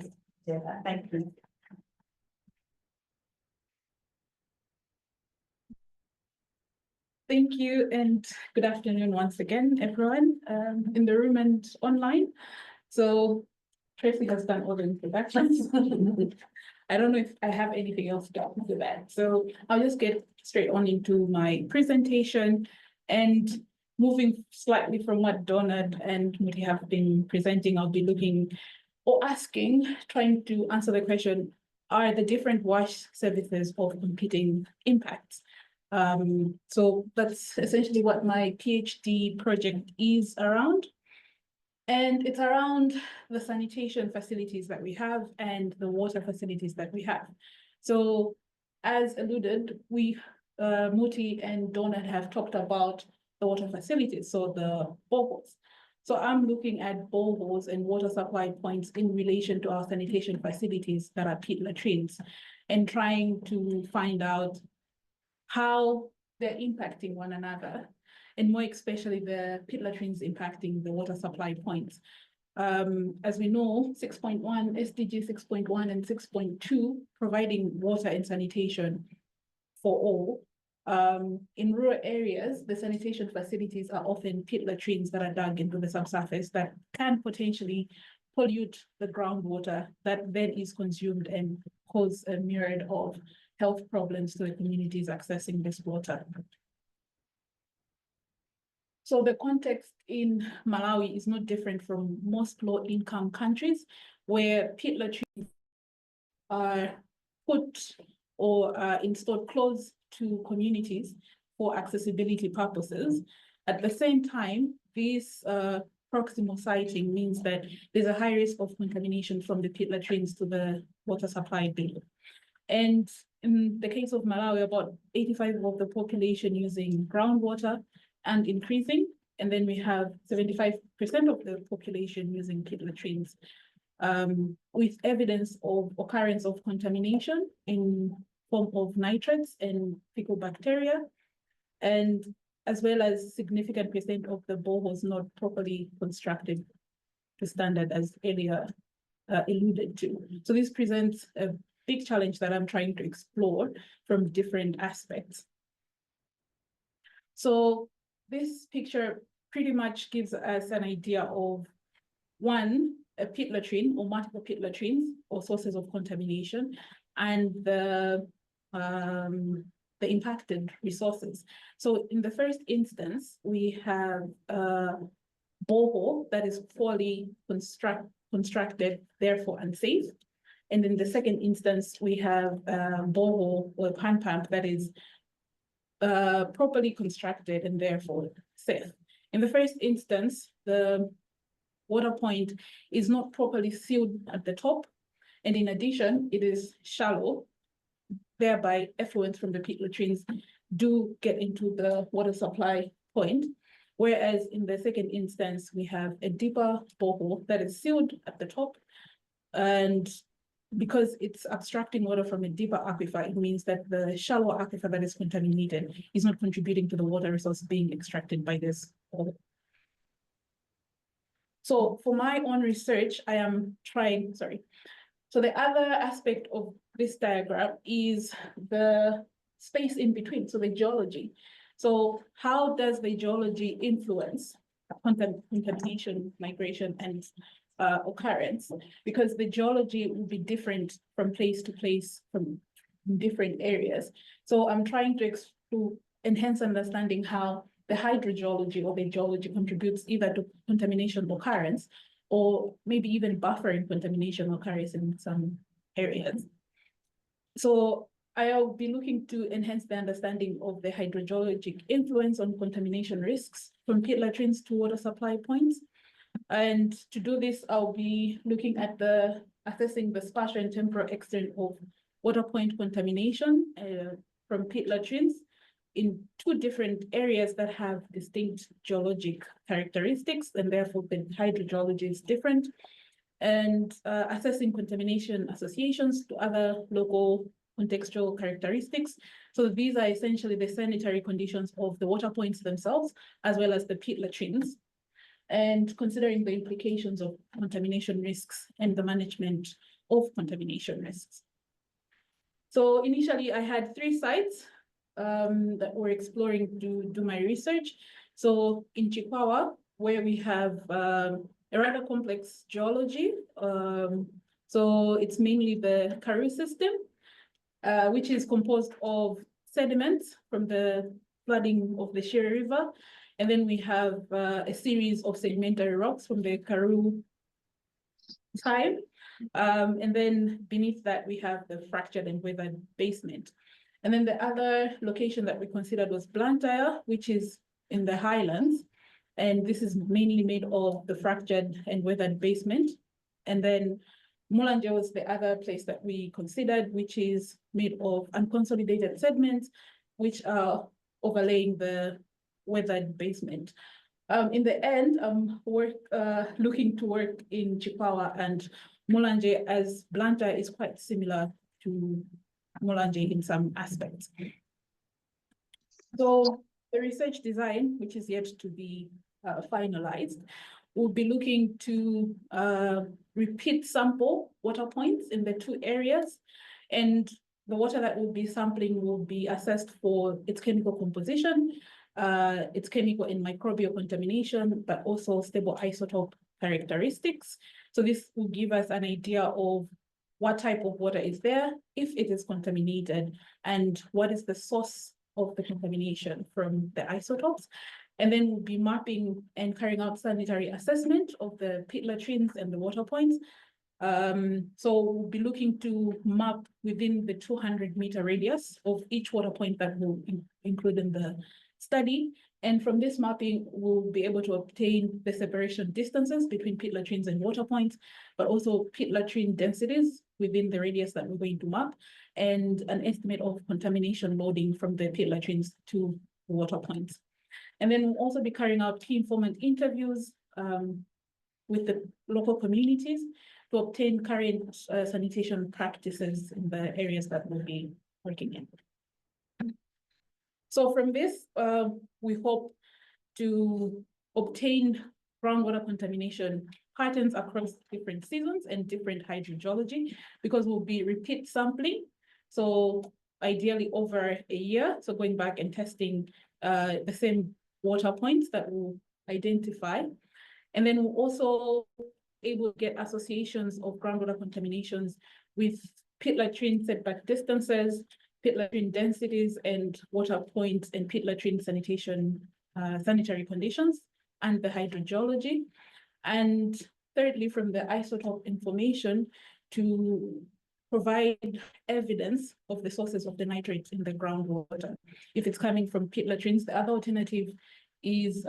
Thank you. Thank you, and good afternoon once again, everyone in the room and online. So Tracy has done all the introductions. I don't know if I have anything else to add to that. So I'll just get straight on into my presentation, and moving slightly from what Donald and Muthi have been presenting, I'll be looking or trying to answer the question, are the different WASH services of competing impacts? So that's essentially what my PhD project is around. And it's around the sanitation facilities that we have and the water facilities that we have. So as alluded, Muthi and Donald have talked about the water facilities, so the boreholes. So I'm looking at boreholes and water supply points in relation to our sanitation facilities that are pit latrines, and trying to find out how they're impacting one another, and more especially the pit latrines impacting the water supply points. As we know, 6.1, SDG 6.1 and 6.2, providing water and sanitation for all. In rural areas, the sanitation facilities are often pit latrines that are dug into the subsurface that can potentially pollute the groundwater that then is consumed and cause a myriad of health problems to the communities accessing this water. So the context in Malawi is not different from most low-income countries, where pit latrines are put or installed close to communities for accessibility purposes. At the same time, this proximal siting means that there's a high risk of contamination from the pit latrines to the water supply below. And in the case of Malawi, about 85% of the population using groundwater and increasing. And then we have 75% of the population using pit latrines, with evidence of occurrence of contamination in form of nitrates and fecal bacteria, and as well as significant percent of the boreholes not properly constructed to standard, as earlier alluded to. So this presents a big challenge that I'm trying to explore from different aspects. So this picture pretty much gives us an idea of, one, a pit latrine or multiple pit latrines or sources of contamination, and the impacted resources. So in the first instance, we have a borehole that is poorly constructed, therefore unsafe. And in the second instance, we have a borehole or hand pump that is properly constructed and therefore safe. In the first instance, the water point is not properly sealed at the top, and in addition, it is shallow, thereby effluents from the pit latrines do get into the water supply point. Whereas in the second instance, we have a deeper borehole that is sealed at the top, and because it's abstracting water from a deeper aquifer, it means that the shallow aquifer that is contaminated is not contributing to the water resource being extracted by this borehole. So for my own research, I am trying, So the other aspect of this diagram is the space in between, so the geology. So how does the geology influence contamination, migration, and occurrence? Because the geology will be different from place to place, from different areas. So I'm trying to enhance understanding how the hydrogeology or the geology contributes either to contamination occurrence or maybe even buffering contamination occurrence in some areas. So I'll be looking to enhance the understanding of the hydrogeologic influence on contamination risks from pit latrines to water supply points. And to do this, I'll be looking at assessing the spatial and temporal extent of water point contamination from pit latrines in two different areas that have distinct geologic characteristics, and therefore the hydrogeology is different, and assessing contamination associations to other local contextual characteristics. So these are essentially the sanitary conditions of the water points themselves, as well as the pit latrines, and considering the implications of contamination risks and the management of contamination risks. So initially I had 3 sites that we're exploring to do my research. So in Chihuahua, where we have a rather complex geology. So it's mainly the Kerr system, which is composed of sediments from the flooding of the Shire River. And then we have a series of sedimentary rocks from the Karoo time. And then beneath that, we have the fractured and weathered basement. And then the other location that we considered was Blantyre, which is in the highlands. And this is mainly made of the fractured and weathered basement. And then Mulanje was the other place that we considered, which is made of unconsolidated sediments, which are overlaying the weathered basement. In the end, I'm looking to work in Chihuahua and Mulanje, as Blantyre is quite similar to Mulanje in some aspects. So the research design, which is yet to be finalized, will be looking to repeat sample water points in the 2 areas, and the water that we'll be sampling will be assessed for its chemical composition, its chemical and microbial contamination, but also stable isotope characteristics. So this will give us an idea of what type of water is there, if it is contaminated, and what is the source of the contamination from the isotopes. And then we'll be mapping and carrying out sanitary assessment of the pit latrines and the water points. So we'll be looking to map within the 200-meter radius of each water point that we'll include in the study. And from this mapping, we'll be able to obtain the separation distances between pit latrines and water points, but also pit latrine densities within the radius that we're going to map, and an estimate of contamination loading from the pit latrines to water points. And then we'll also be carrying out key informant interviews with the local communities to obtain current sanitation practices in the areas that we'll be working in. So from this, we hope to obtain groundwater contamination patterns across different seasons and different hydrogeology, because we'll be repeat sampling. So ideally over a year, so going back and testing the same water points that we'll identify. And then we'll also able to get associations of groundwater contaminations with pit latrine setback distances, pit latrine densities, and water points, and pit latrine sanitation, sanitary conditions, and the hydrogeology. And thirdly, from the isotope information to provide evidence of the sources of the nitrates in the groundwater. If it's coming from pit latrines, the other alternative is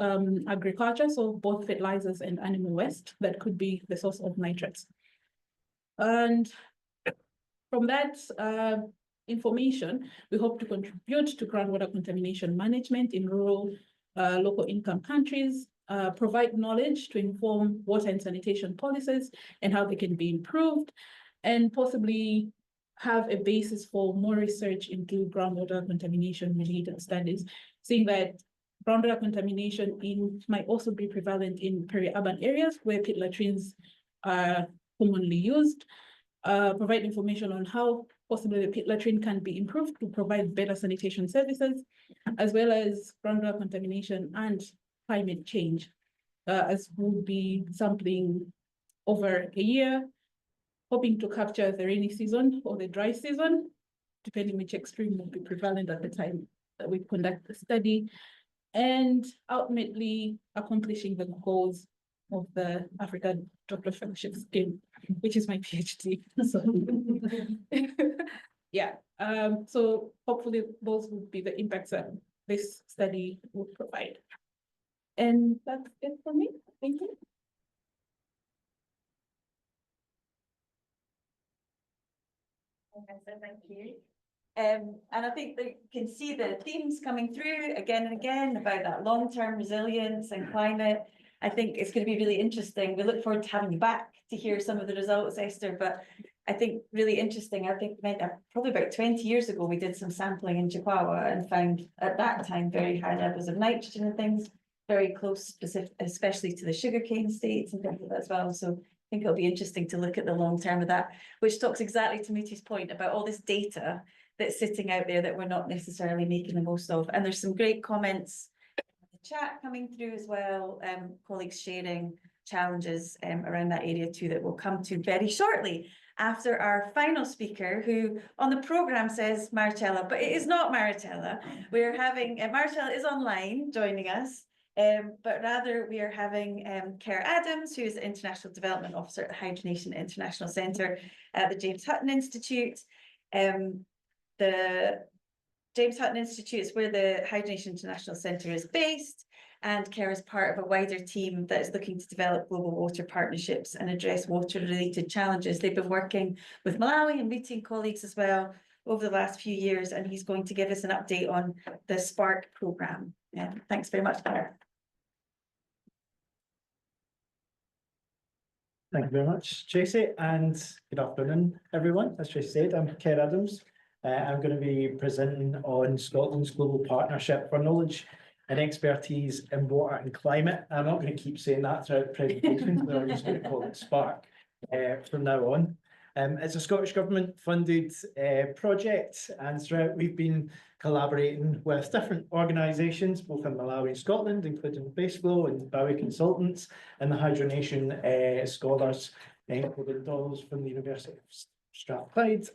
agriculture, so both fertilizers and animal waste, that could be the source of nitrates. And from that information, we hope to contribute to groundwater contamination management in rural, local income countries, provide knowledge to inform water and sanitation policies and how they can be improved, and possibly have a basis for more research into groundwater contamination related studies, seeing that groundwater contamination might also be prevalent in peri-urban areas where pit latrines are commonly used, provide information on how possibly the pit latrine can be improved to provide better sanitation services, as well as groundwater contamination and climate change, as we'll be sampling over a year, hoping to capture the rainy season or the dry season, depending which extreme will be prevalent at the time that we conduct the study, and ultimately accomplishing the goals of the African Doctoral Fellowship Scheme, which is my PhD. So, yeah, so hopefully those would be the impacts that this study would provide. And that's it for me. Thank you. Thank you. And I think that you can see the themes coming through again and again about that long-term resilience and climate. I think it's going to be really interesting. We look forward to having you back to hear some of the results, Esther, but I think really interesting. I think probably about 20 years ago, we did some sampling in Chihuahua and found at that time very high levels of nitrogen and things, very close, especially to the sugarcane states and things like that as well. So I think it'll be interesting to look at the long term of that, which talks exactly to Muthi's point about all this data that's sitting out there that we're not necessarily making the most of. And there's some great comments in the chat coming through as well, colleagues sharing challenges around that area too that we'll come to very shortly after our final speaker, who on the programme says Maritella, but it is not Maritella. We're having, Maritella is online joining us, but rather we are having Kerr Adams, who is the International Development Officer at the Hydronation International Centre at the James Hutton Institute. The James Hutton Institute is where the Hydronation International Centre is based, and Kerr is part of a wider team that is looking to develop global water partnerships and address water-related challenges. They've been working with Malawi and Muthi colleagues as well over the last few years, and he's going to give us an update on the SPARK programme. Thanks very much, Kerr. Thank you very much, Tracy, and good afternoon, everyone. As Tracy said, I'm Kerr Adams. I'm going to be presenting on Scotland's Global Partnership for Knowledge and Expertise in Water and Climate. I'm not going to keep saying that throughout presentations, but I'm just going to call it SPARK from now on. It's a Scottish Government funded project, and throughout we've been collaborating with different organisations, both in Malawi and Scotland, including BASEflow and Bowie Consultants, and the Hydronation scholars, including those from the University of Strathclyde.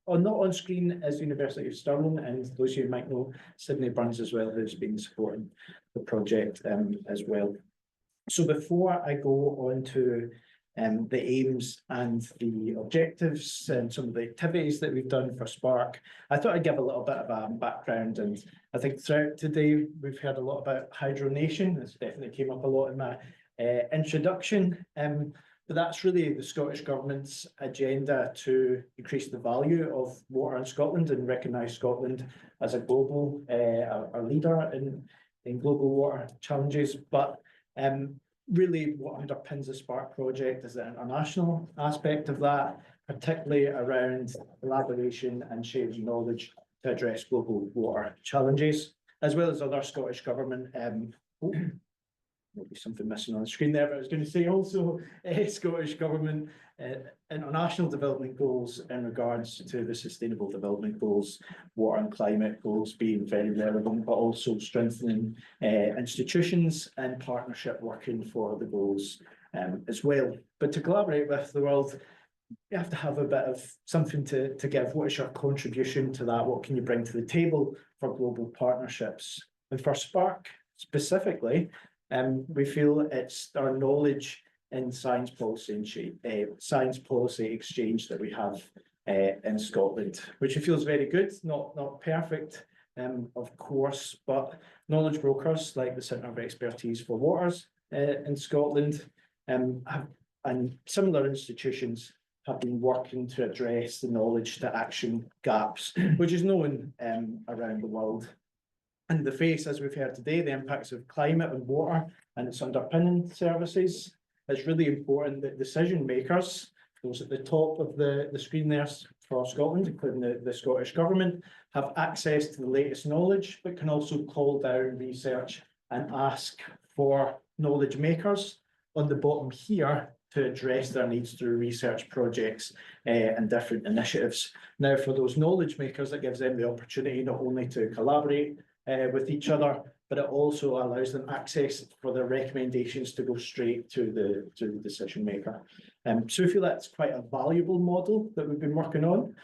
Not on screen is the University of Stirling, and those who might know Sydney Burns as well, who's been supporting the project as well. So before I go on to the aims and the objectives and some of the activities that we've done for SPARK, I thought I'd give a little bit of a background. And I think throughout today, we've heard a lot about hydronation. This definitely came up a lot in my introduction. But that's really the Scottish Government's agenda to increase the value of water in Scotland and recognise Scotland as a global a leader in global water challenges. But really what underpins the SPARK project is the international aspect of that, particularly around collaboration and sharing knowledge to address global water challenges, as well as other Scottish Government maybe something missing on the screen there, but I was going to say also Scottish Government international development goals in regards to the Sustainable Development Goals, water and climate goals being very relevant, but also strengthening institutions and partnership working for the goals as well. But to collaborate with the world, you have to have a bit of something to give. What is your contribution to that? What can you bring to the table for global partnerships? And for Spark specifically, we feel it's our knowledge in science policy exchange that we have in Scotland, which we feel is very good, not perfect, of course, but knowledge brokers like the Centre of Expertise for Waters in Scotland and similar institutions have been working to address the knowledge to action gaps, which is known around the world. And the face, as we've heard today, the impacts of climate and water and its underpinning services. It's really important that decision makers, those at the top of the screen there for Scotland, including the Scottish Government, have access to the latest knowledge, but can also call down research and ask for knowledge makers on the bottom here to address their needs through research projects and different initiatives. Now, for those knowledge makers, it gives them the opportunity not only to collaborate with each other, but it also allows them access for their recommendations to go straight to the decision maker. So I feel that's quite a valuable model that we've been working on.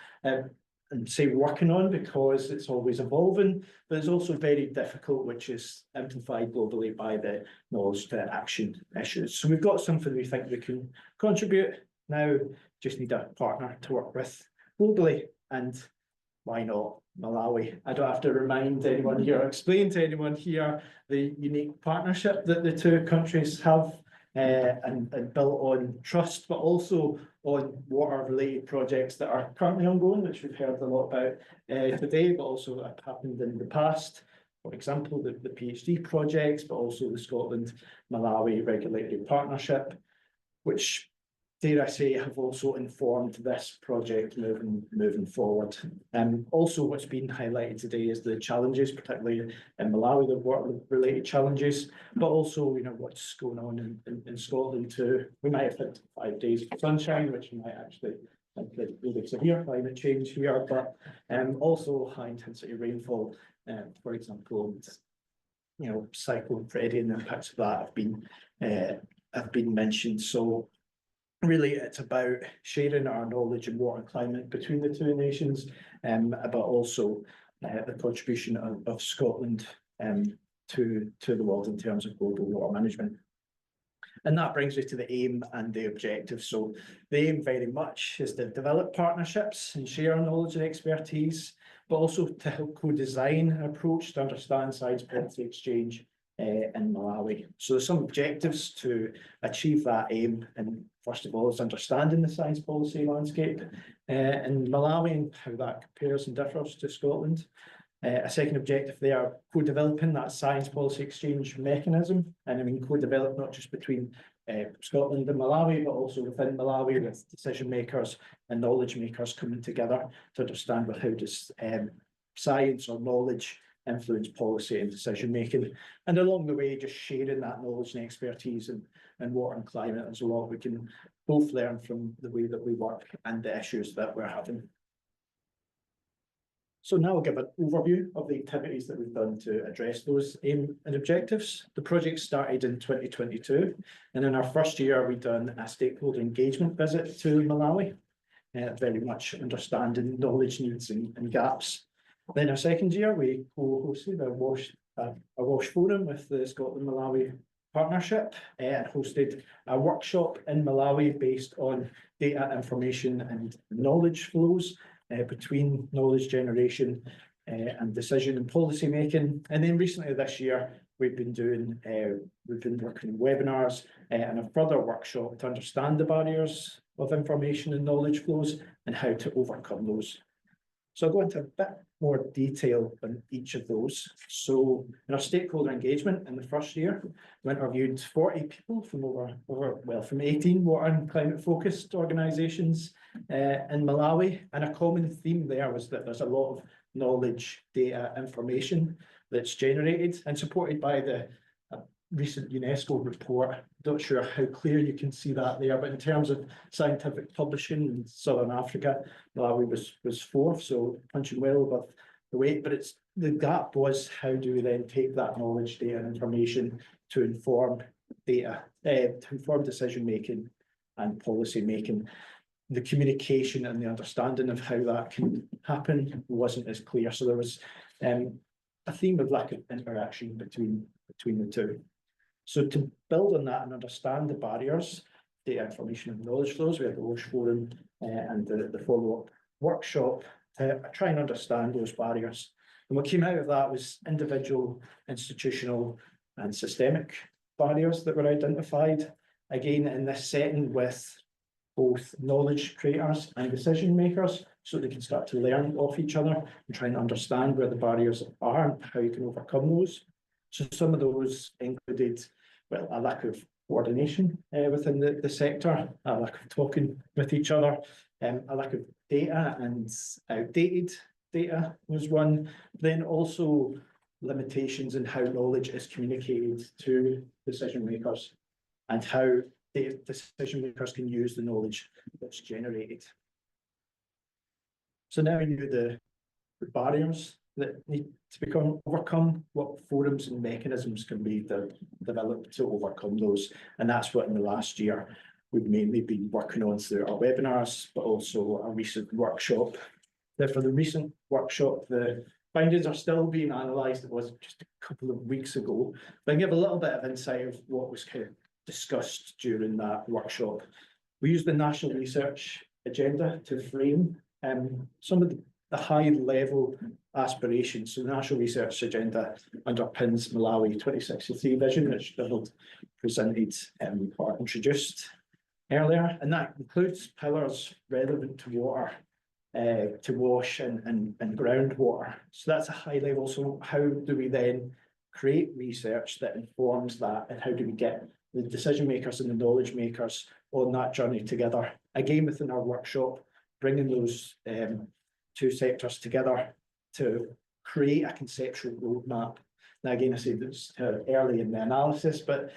And say working on because it's always evolving, but it's also very difficult, which is amplified globally by the knowledge to action issues. So we've got something we think we can contribute. Now, just need a partner to work with globally, and why not Malawi? I don't have to remind anyone here or explain to anyone here the unique partnership that the two countries have and built on trust, but also on water-related projects that are currently ongoing, which we've heard a lot about today, but also have happened in the past. For example, the PhD projects, but also the Scotland-Malawi Regulatory Partnership, which, dare I say, have also informed this project moving forward. Also, what's been highlighted today is the challenges, particularly in Malawi, the water-related challenges, but also, you know, what's going on in Scotland too. We might have had 5 days of sunshine, which might actually have really severe climate change here, but also high-intensity rainfall, for example, you know, Cyclone Freddy and the impacts of that have been mentioned. So really, it's about sharing our knowledge in water and climate between the two nations, but also the contribution of Scotland to the world in terms of global water management. And that brings me to the aim and the objective. So the aim very much is to develop partnerships and share knowledge and expertise, but also to help co-design an approach to understand science policy exchange in Malawi. So there's some objectives to achieve that aim, and first of all is understanding the science policy landscape in Malawi and how that compares and differs to Scotland. A second objective there, co-developing that science policy exchange mechanism, and I mean co-develop not just between Scotland and Malawi, but also within Malawi with decision makers and knowledge makers coming together to understand how does science or knowledge influence policy and decision making, and along the way just sharing that knowledge and expertise in water and climate. There's a lot we can both learn from the way that we work and the issues that we're having. So now I'll give an overview of the activities that we've done to address those aim and objectives. The project started in 2022, and in our first year we've done a stakeholder engagement visit to Malawi, very much understanding knowledge needs and gaps. Then our second year, we co-hosted a WASH forum with the Scotland-Malawi partnership and hosted a workshop in Malawi based on data, information and knowledge flows between knowledge generation and decision and policy making. And then recently this year, we've been working in webinars and a further workshop to understand the barriers of information and knowledge flows and how to overcome those. So I'll go into a bit more detail on each of those. So in our stakeholder engagement in the first year, we interviewed 40 people from 18 water and climate focused organisations in Malawi. And a common theme there was that there's a lot of knowledge, data, information that's generated and supported by the recent UNESCO report. Not sure how clear you can see that there, but in terms of scientific publishing in Southern Africa, Malawi was fourth, so punching well above the weight. But the gap was, how do we then take that knowledge, data and information to inform data, to inform decision-making and policy-making. The communication and the understanding of how that can happen wasn't as clear. So there was a theme of lack of interaction between the two. So to build on that and understand the barriers, data information and knowledge flows, we had the WASH forum and the follow-up workshop to try and understand those barriers. And what came out of that was individual, institutional and systemic barriers that were identified, again in this setting with both knowledge creators and decision makers, so they can start to learn off each other and try and understand where the barriers are and how you can overcome those. So some of those included, well, a lack of coordination within the sector, a lack of talking with each other, a lack of data and outdated data was one. Then also limitations in how knowledge is communicated to decision makers and how the decision makers can use the knowledge that's generated. So now we knew the barriers that need to become overcome, what forums and mechanisms can be developed to overcome those. And that's what in the last year we've mainly been working on through our webinars, but also a recent workshop. Now, for the recent workshop, the findings are still being analysed. It was just a couple of weeks ago, but I can give a little bit of insight of what was kind of discussed during that workshop. We used the national research agenda to frame some of the high level aspirations. So the national research agenda underpins Malawi 2063 vision, which Donald presented or introduced earlier, and that includes pillars relevant to water, to wash and groundwater. So that's a high level. So how do we then create research that informs that, and how do we get the decision makers and the knowledge makers on that journey together? Again, within our workshop, bringing those two sectors together to create a conceptual roadmap. Now, again, I say this early in the analysis, but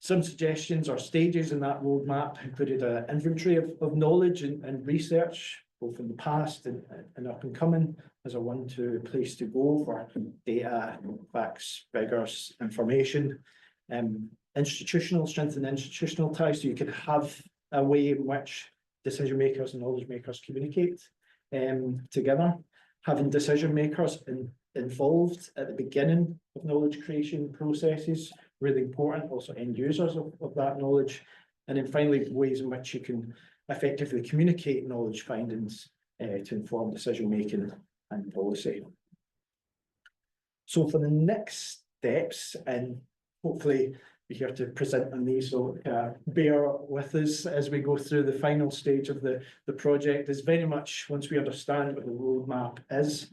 some suggestions or stages in that roadmap included an inventory of knowledge and research, both in the past and up and coming, as a one-two place to go for data, facts, figures, information. Strengthen institutional ties, so you can have a way in which decision makers and knowledge makers communicate together. Having decision makers involved at the beginning of knowledge creation processes, really important, also end users of that knowledge. And then finally, ways in which you can effectively communicate knowledge findings to inform decision making and policy. So for the next steps, and hopefully be here to present on these, so bear with us as we go through the final stage of the project. Is very much, once we understand what the roadmap is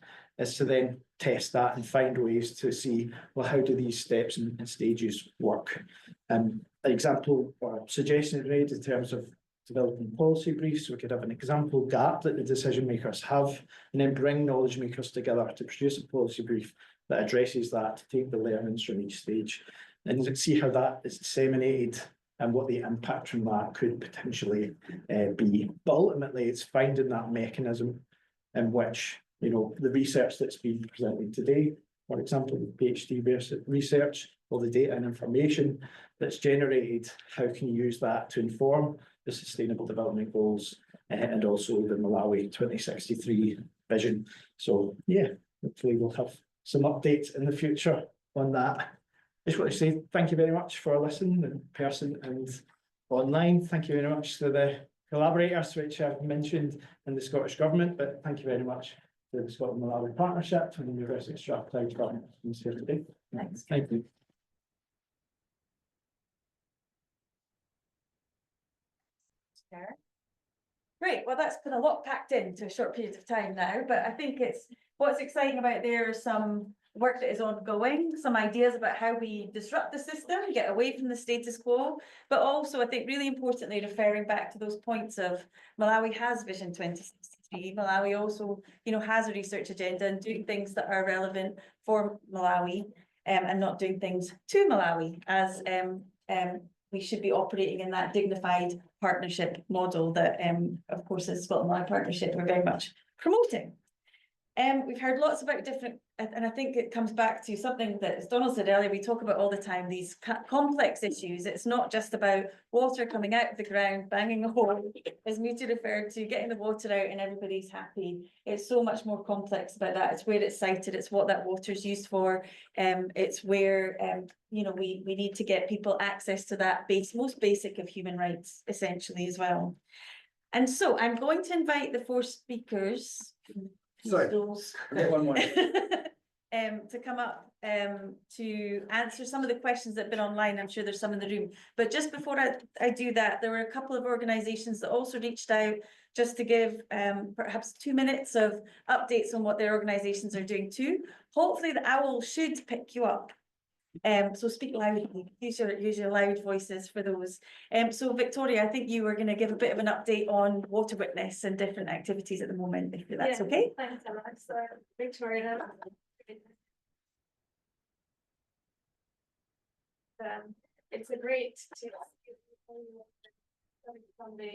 to then test that and find ways to see, well, how do these steps and stages work? An example or suggestion made in terms of developing policy briefs, we could have an example gap that the decision makers have, and then bring knowledge makers together to produce a policy brief that addresses that, to take the learnings from each stage and see how that is disseminated and what the impact from that could potentially be. But ultimately, it's finding that mechanism in which, you know, the research that's been presented today, for example, the PhD research, all the data and information that's generated, how can you use that to inform the Sustainable Development Goals and also the Malawi 2063 vision. So yeah, hopefully we'll have some updates in the future on that. I just want to say thank you very much for listening in person and online. Thank you very much to the collaborators, which I've mentioned in the Scottish Government, but thank you very much to the Scotland Malawi Partnership and the University of Strathclyde Department who's here today. Thanks. Thank you. Great, well, that's been a lot packed into a short period of time now, but I think what's exciting about there is some work that is ongoing, some ideas about how we disrupt the system, get away from the status quo, but also I think really importantly referring back to those points of Malawi has Vision 2063. Malawi also, you know, has a research agenda and doing things that are relevant for Malawi and not doing things to Malawi, as we should be operating in that dignified partnership model that, of course, as Scotland Malawi Partnership, we're very much promoting. We've heard lots about different and I think it comes back to something that, as Donald said earlier, we talk about all the time, these complex issues. It's not just about water coming out of the ground, banging a hole, as Muthi referred to, getting the water out and everybody's happy. It's so much more complex about that. It's where it's sited, it's what that water is used for. It's where, you know, we need to get people access to that most basic of human rights, essentially, as well. And so I'm going to invite the 4 speakers. Sorry, get one more. To come up to answer some of the questions that have been online. I'm sure there's some in the room. But just before I do that, there were a couple of organisations that also reached out just to give perhaps 2 minutes of updates on what their organisations are doing too. Hopefully the owl should pick you up. So speak loudly, use your loud voices for those. So Viktoria, I think you were going to give a bit of an update on Water Witness and different activities at the moment, if that's okay. Thanks so much. So Viktoria. It's a great to from the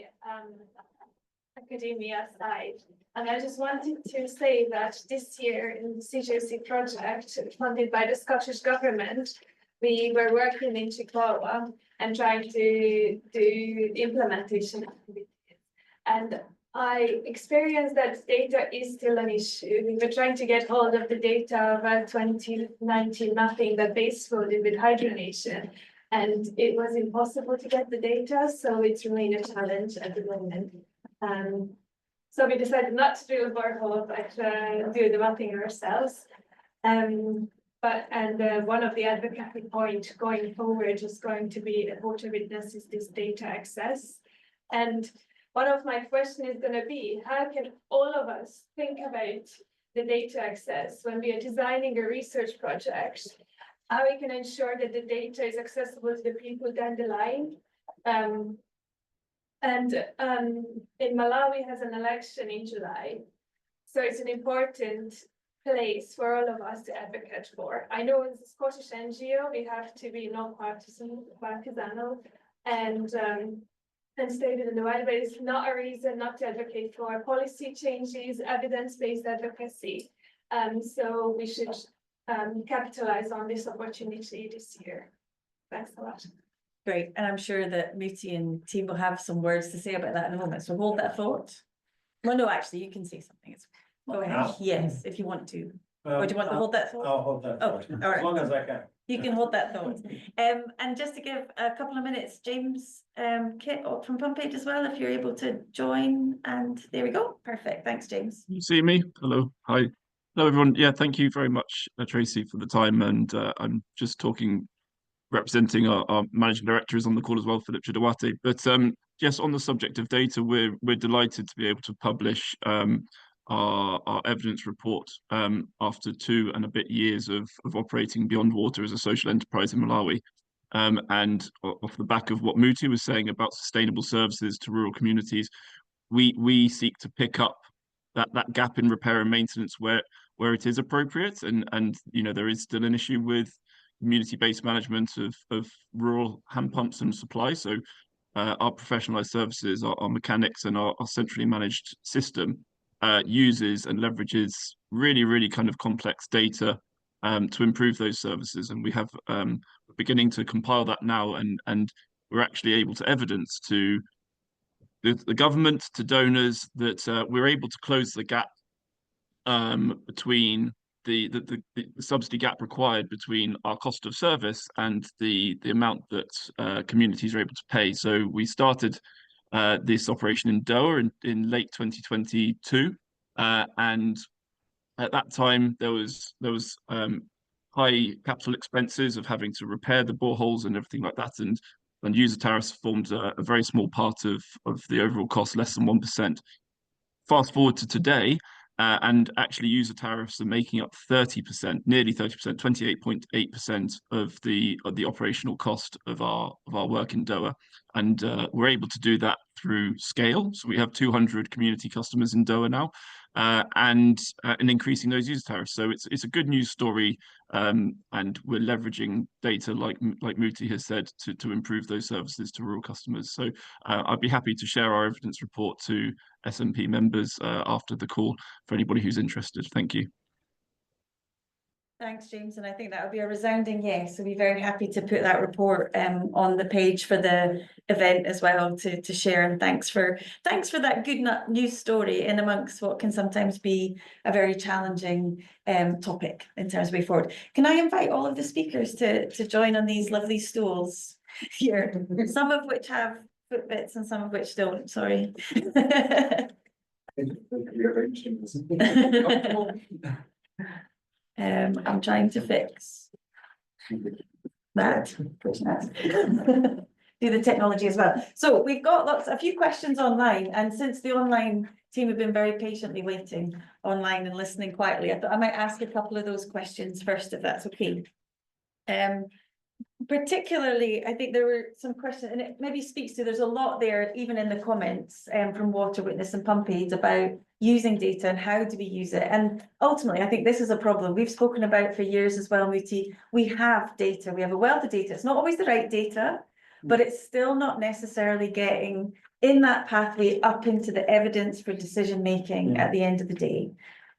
academia side. And I just wanted to say that this year in the CJC project funded by the Scottish Government, we were working in Chifuniro and trying to do implementation activities. And I experienced that data is still an issue. We were trying to get hold of the data about 2019 mapping that BASEflow did with Hydronation, and it was impossible to get the data, so it's remained a challenge at the moment. So we decided not to drill a borehole, but do the mapping ourselves. One of the advocacy points going forward is going to be a Water Witness is this data access. And one of my questions is going to be, how can all of us think about the data access when we are designing a research project, how we can ensure that the data is accessible to the people down the line. In Malawi has an election in July. So it's an important place for all of us to advocate for. I know as a Scottish NGO, we have to be non-partisan, partisanal, and stated in the right, but it's not a reason not to advocate for policy changes, evidence-based advocacy. So we should capitalize on this opportunity this year. Thanks a lot. Great, and I'm sure that Muthi and team will have some words to say about that in a moment, so hold that thought. Well, no, actually, you can say something. Go ahead, yes, if you want to. Or do you want to hold that thought? I'll hold that thought, all right. as long as I can. You can hold that thought. And just to give a couple of minutes, James, Kitt from Pumpage as well, if you're able to join, and there we go. Perfect, thanks, James. You see me? Hello, hi. Hello, everyone. Yeah, thank you very much, Tracy, for the time. And I'm just representing our managing director is on the call as well, Philip Chidawati. But yes, on the subject of data, we're delighted to be able to publish our evidence report after 2 and a bit years of operating Beyond Water as a social enterprise in Malawi. And off the back of what Muthi was saying about sustainable services to rural communities, we seek to pick up that gap in repair and maintenance where it is appropriate, and you know, there is still an issue with community-based management of rural hand pumps and supply. So our professionalized services, our mechanics, and our centrally managed system uses and leverages really kind of complex data to improve those services. And we have we're beginning to compile that now, and we're actually able to evidence to the government, to donors, that we're able to close the gap between the subsidy gap required between our cost of service and the amount that communities are able to pay. So we started this operation in Doha in late 2022, and at that time there was high capital expenses of having to repair the boreholes and everything like that, and user tariffs formed a very small part of the overall cost, less than 1%. Fast forward to today, and actually user tariffs are making up 30%, nearly 30%, 28.8% of the operational cost of our work in Doha. And we're able to do that through scale. So we have 200 community customers in Doha now, and increasing those user tariffs. So it's a good news story, and we're leveraging data like Muthi has said to improve those services to rural customers. So I'd be happy to share our evidence report to SMP members after the call for anybody who's interested. Thank you. Thanks, James, and I think that would be a resounding yes. So we're very happy to put that report on the page for the event as well to share. And thanks for that good news story in amongst what can sometimes be a very challenging topic in terms of way forward. Can I invite all of the speakers to join on these lovely stools here, some of which have footbits and some of which don't, sorry. I'm trying to fix that. Do the technology as well. So we've got a few questions online, and since the online team have been very patiently waiting online and listening quietly, I thought I might ask a couple of those questions first, if that's okay. Particularly, I think there were some questions, and it maybe speaks to, there's a lot there, even in the comments from Water Witness and Pump Aids about using data and how do we use it. And ultimately, I think this is a problem we've spoken about for years as well, Muthi. We have data, we have a wealth of data. It's not always the right data, but it's still not necessarily getting in that pathway up into the evidence for decision making at the end of the day.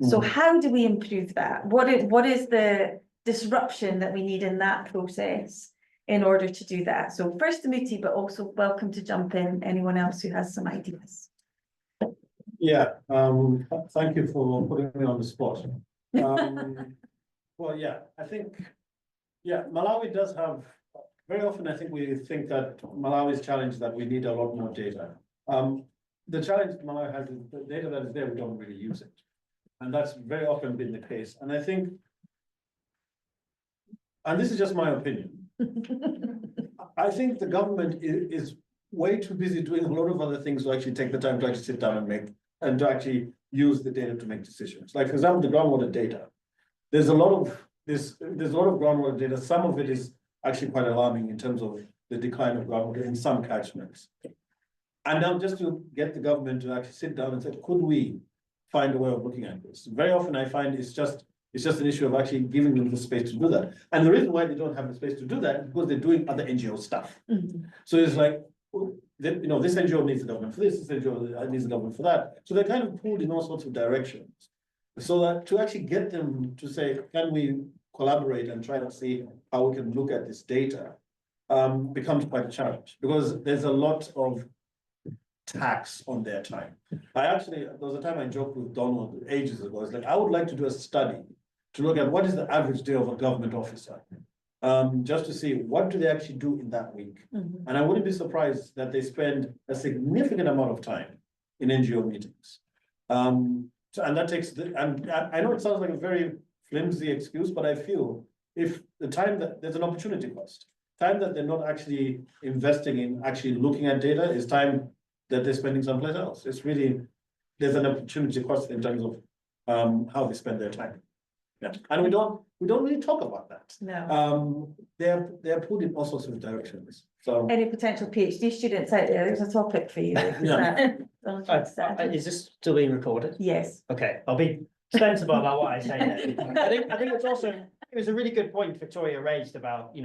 So how do we improve that? What is the disruption that we need in that process in order to do that? So first to Muthi, but also welcome to jump in, anyone else who has some ideas. Yeah, thank you for putting me on the spot. Well, yeah, I think, yeah, Malawi does have, very often I think we think that Malawi's challenge is that we need a lot more data. The challenge Malawi has is the data that is there, we don't really use it. And that's very often been the case. And I think, and this is just my opinion, I think the government is way too busy doing a lot of other things to actually take the time to actually sit down and to actually use the data to make decisions. Like, for example, the groundwater data. There's a lot of groundwater data. Some of it is actually quite alarming in terms of the decline of groundwater in some catchments. And now just to get the government to actually sit down and say, could we find a way of looking at this? Very often I find it's just an issue of actually giving them the space to do that. And the reason why they don't have the space to do that is because they're doing other NGO stuff. So it's like, this NGO needs the government for this NGO needs the government for that. So they're kind of pulled in all sorts of directions. So that to actually get them to say, can we collaborate and try to see how we can look at this data becomes quite a challenge, because there's a lot of tax on their time. There was a time I joked with Donald ages ago. It's like, I would like to do a study to look at what is the average day of a government officer, just to see what do they actually do in that week. And I wouldn't be surprised that they spend a significant amount of time in NGO meetings. And that takes, and I know it sounds like a very flimsy excuse, but I feel if the time that there's an opportunity cost, time that they're not actually investing in actually looking at data is time that they're spending someplace else. It's really, there's an opportunity cost in terms of how they spend their time. Yeah, and we don't really talk about that. No. They're pulled in all sorts of directions. So Any potential PhD students out there, there's a topic for you. Is this still being recorded? Yes. Okay, I'll be sensible about what I say then. I think it was a really good point Viktoria raised about,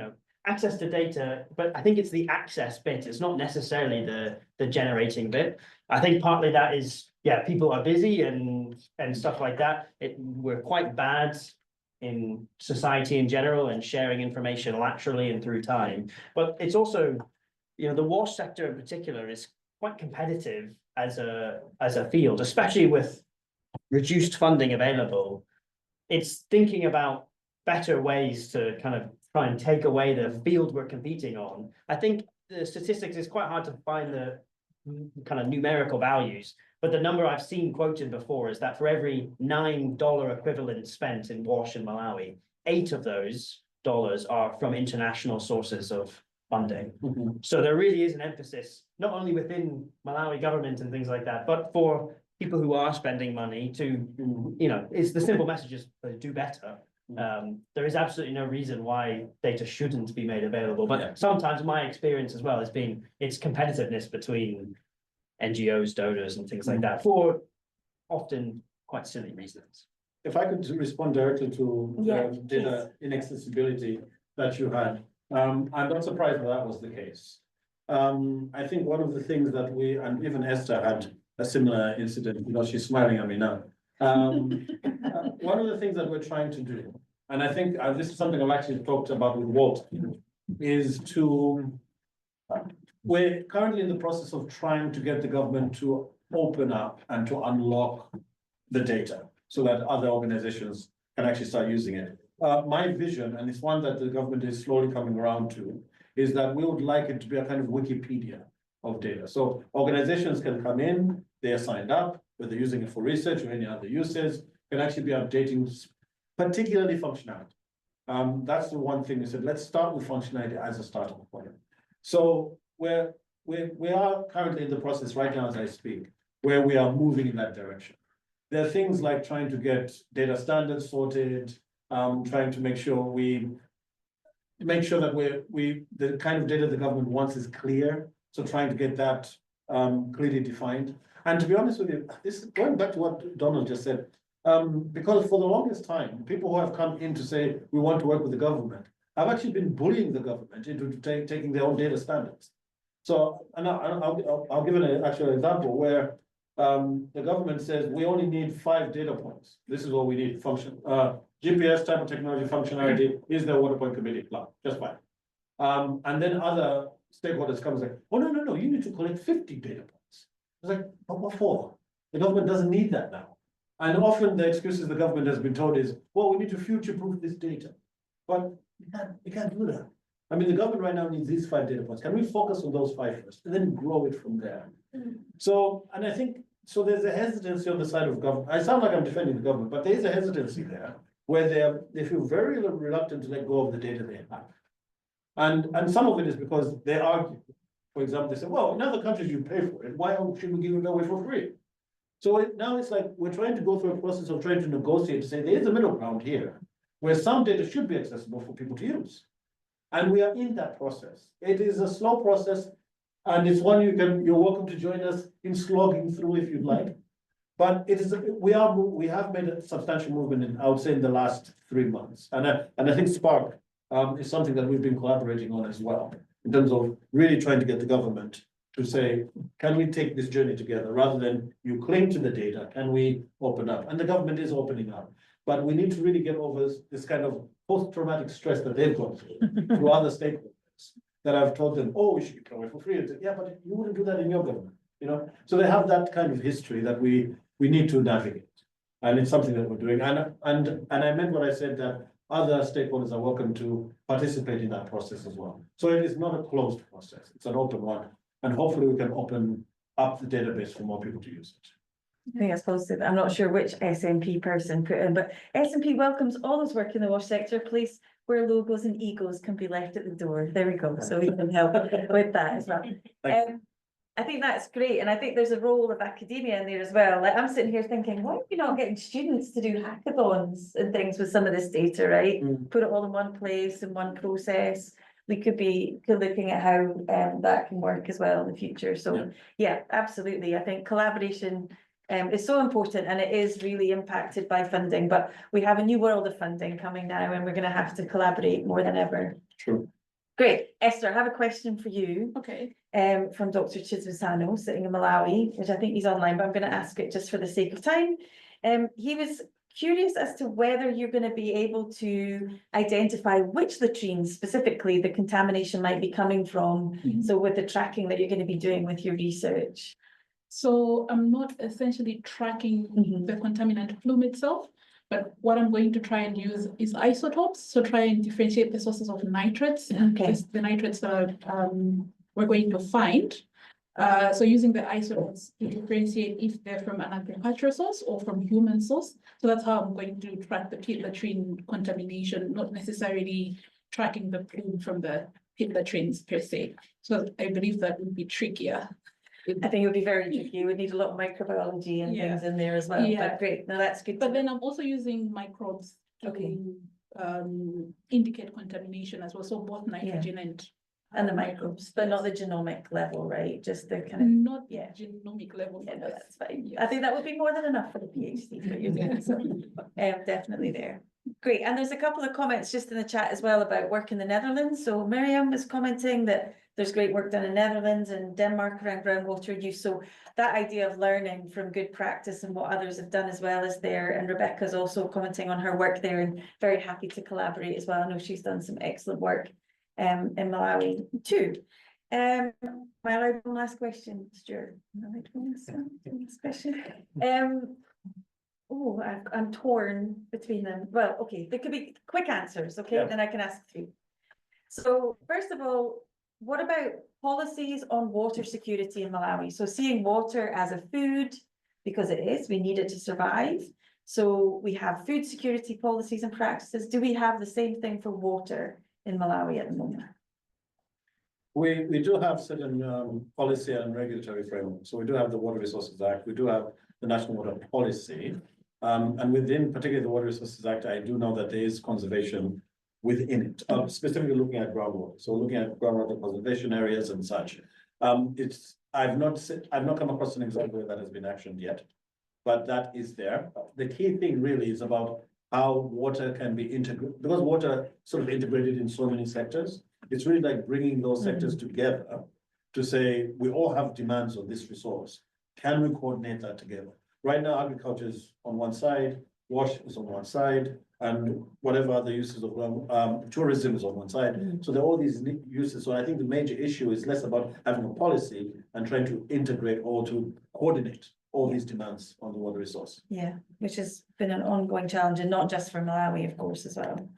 access to data, but I think it's the access bit. It's not necessarily the generating bit. I think partly that is, people are busy and stuff like that. We're quite bad in society in general and sharing information laterally and through time. But it's also, the wash sector in particular is quite competitive as a field, especially with reduced funding available. It's thinking about better ways to kind of try and take away the field we're competing on. I think the statistics is quite hard to find the kind of numerical values, but the number I've seen quoted before is that for every $9 equivalent spent in WASH in Malawi, 8 of those dollars are from international sources of funding. So there really is an emphasis, not only within Malawi government and things like that, but for people who are spending money to, it's the simple message is do better. There is absolutely no reason why data shouldn't be made available, but sometimes my experience as well has been it's competitiveness between NGOs, donors and things like that for often quite silly reasons. If I could respond directly to the data inaccessibility that you had, I'm not surprised that was the case. I think one of the things that and even Esther had a similar incident, she's smiling at me now. One of the things that we're trying to do, and I think this is something I've actually talked about with Walt, is to, we're currently in the process of trying to get the government to open up and to unlock the data so that other organizations can actually start using it. My vision, and it's one that the government is slowly coming around to, is that we would like it to be a kind of Wikipedia of data. So organizations can come in, they are signed up, whether using it for research or any other uses, can actually be updating particularly functionality. That's the one thing we said, let's start with functionality as a starting point. So we are currently in the process right now as I speak, where we are moving in that direction. There are things like trying to get data standards sorted, trying to make sure that the kind of data the government wants is clear. So trying to get that clearly defined. And to be honest with you, this is going back to what Donald just said, because for the longest time, people who have come in to say, we want to work with the government, have actually been bullying the government into taking their own data standards. So, and I'll give an actual example where the government says, we only need 5 data points. This is what we need, function, GPS type of technology functionality is the water point committee plan, just fine. And then other stakeholders come and say, oh, no, you need to collect 50 data points. It's like, but what for? The government doesn't need that now. And often the excuses the government has been told is, well, we need to future-proof this data. But you can't do that. I mean, the government right now needs these 5 data points. Can we focus on those 5 first and then grow it from there? So, and I think, so there's a hesitancy on the side of government. I sound like I'm defending the government, but there is a hesitancy there where they feel very reluctant to let go of the data they have. And some of it is because they argue. For example, they say, well, in other countries you pay for it. Why should we give it away for free? So now it's like we're trying to go through a process of trying to negotiate to say there is a middle ground here where some data should be accessible for people to use. And we are in that process. It is a slow process, and it's one you're welcome to join us in slogging through if you'd like. But it is we have made a substantial movement in, I would say, in the last 3 months. And I think Spark is something that we've been collaborating on as well, in terms of really trying to get the government to say, can we take this journey together rather than you cling to the data? Can we open up? And the government is opening up, but we need to really get over this kind of post-traumatic stress that they've gone through other stakeholders that I've told them, oh, we should give it away for free. Yeah, but you wouldn't do that in your government, you know? So they have that kind of history that we need to navigate. And it's something that we're doing. And I meant what I said, that other stakeholders are welcome to participate in that process as well. So it is not a closed process, it's an open one. And hopefully we can open up the database for more people to use it. I think I suppose that I'm not sure which SNP person put in, but SNP welcomes all those work in the wash sector, place where logos and egos can be left at the door. There we go. So we can help with that as well. I think that's great. And I think there's a role of academia in there as well. Like I'm sitting here thinking, why are we not getting students to do hackathons and things with some of this data, right? Put it all in one place, in one process. We could be looking at how that can work as well in the future. So yeah, absolutely. I think collaboration is so important, and it is really impacted by funding, but we have a new world of funding coming now, and we're going to have to collaborate more than ever. True. Great. Esther, I have a question for you. Okay. From Dr. Chifuniro sitting in Malawi, which I think he's online, but I'm going to ask it just for the sake of time. He was curious as to whether you're going to be able to identify which latrines specifically the contamination might be coming from. So with the tracking that you're going to be doing with your research. So I'm not essentially tracking the contaminant plume itself, but what I'm going to try and use is isotopes. So try and differentiate the sources of nitrates, the nitrates that we're going to find. So using the isotopes to differentiate if they're from an agricultural source or from human source. So that's how I'm going to track the pit latrine contamination, not necessarily tracking the plume from the pit latrines per se. So I believe that would be trickier. I think it would be very tricky. You would need a lot of microbiology and things in there as well. But great, no, that's good. But then I'm also using microbes to indicate contamination as well. So both nitrogen and the microbes, but not the genomic level, right? Just the kind of not genomic level. Yeah, no, that's fine. I think that would be more than enough for the PhD for you. So, definitely there. Great, and there's a couple of comments just in the chat as well about work in the Netherlands. So Miriam was commenting that there's great work done in Netherlands and Denmark around groundwater use. So that idea of learning from good practice and what others have done as well is there. And Rebecca's also commenting on her work there and very happy to collaborate as well. I know she's done some excellent work in Malawi too. My last question, Stuart. Last question. Oh, I'm torn between them. Well, okay, they could be quick answers, okay? Yeah. Then I can ask three. So first of all, what about policies on water security in Malawi? So seeing water as a food, because it is, we need it to survive. So we have food security policies and practices. Do we have the same thing for water in Malawi at the moment? We do have certain policy and regulatory framework. So we do have the Water Resources Act. We do have the National Water Policy. And within particularly the Water Resources Act, I do know that there is conservation within it, specifically looking at groundwater. So looking at groundwater conservation areas and such. I've not come across an example where that has been actioned yet, but that is there. The key thing really is about how water can be integrated, because water sort of integrated in so many sectors. It's really like bringing those sectors together to say, we all have demands on this resource. Can we coordinate that together? Right now, agriculture is on one side, wash is on one side, and whatever other uses of tourism is on one side. So there are all these uses. So I think the major issue is less about having a policy and trying to integrate or to coordinate all these demands on the water resource. Yeah, which has been an ongoing challenge, and not just for Malawi, of course, as well.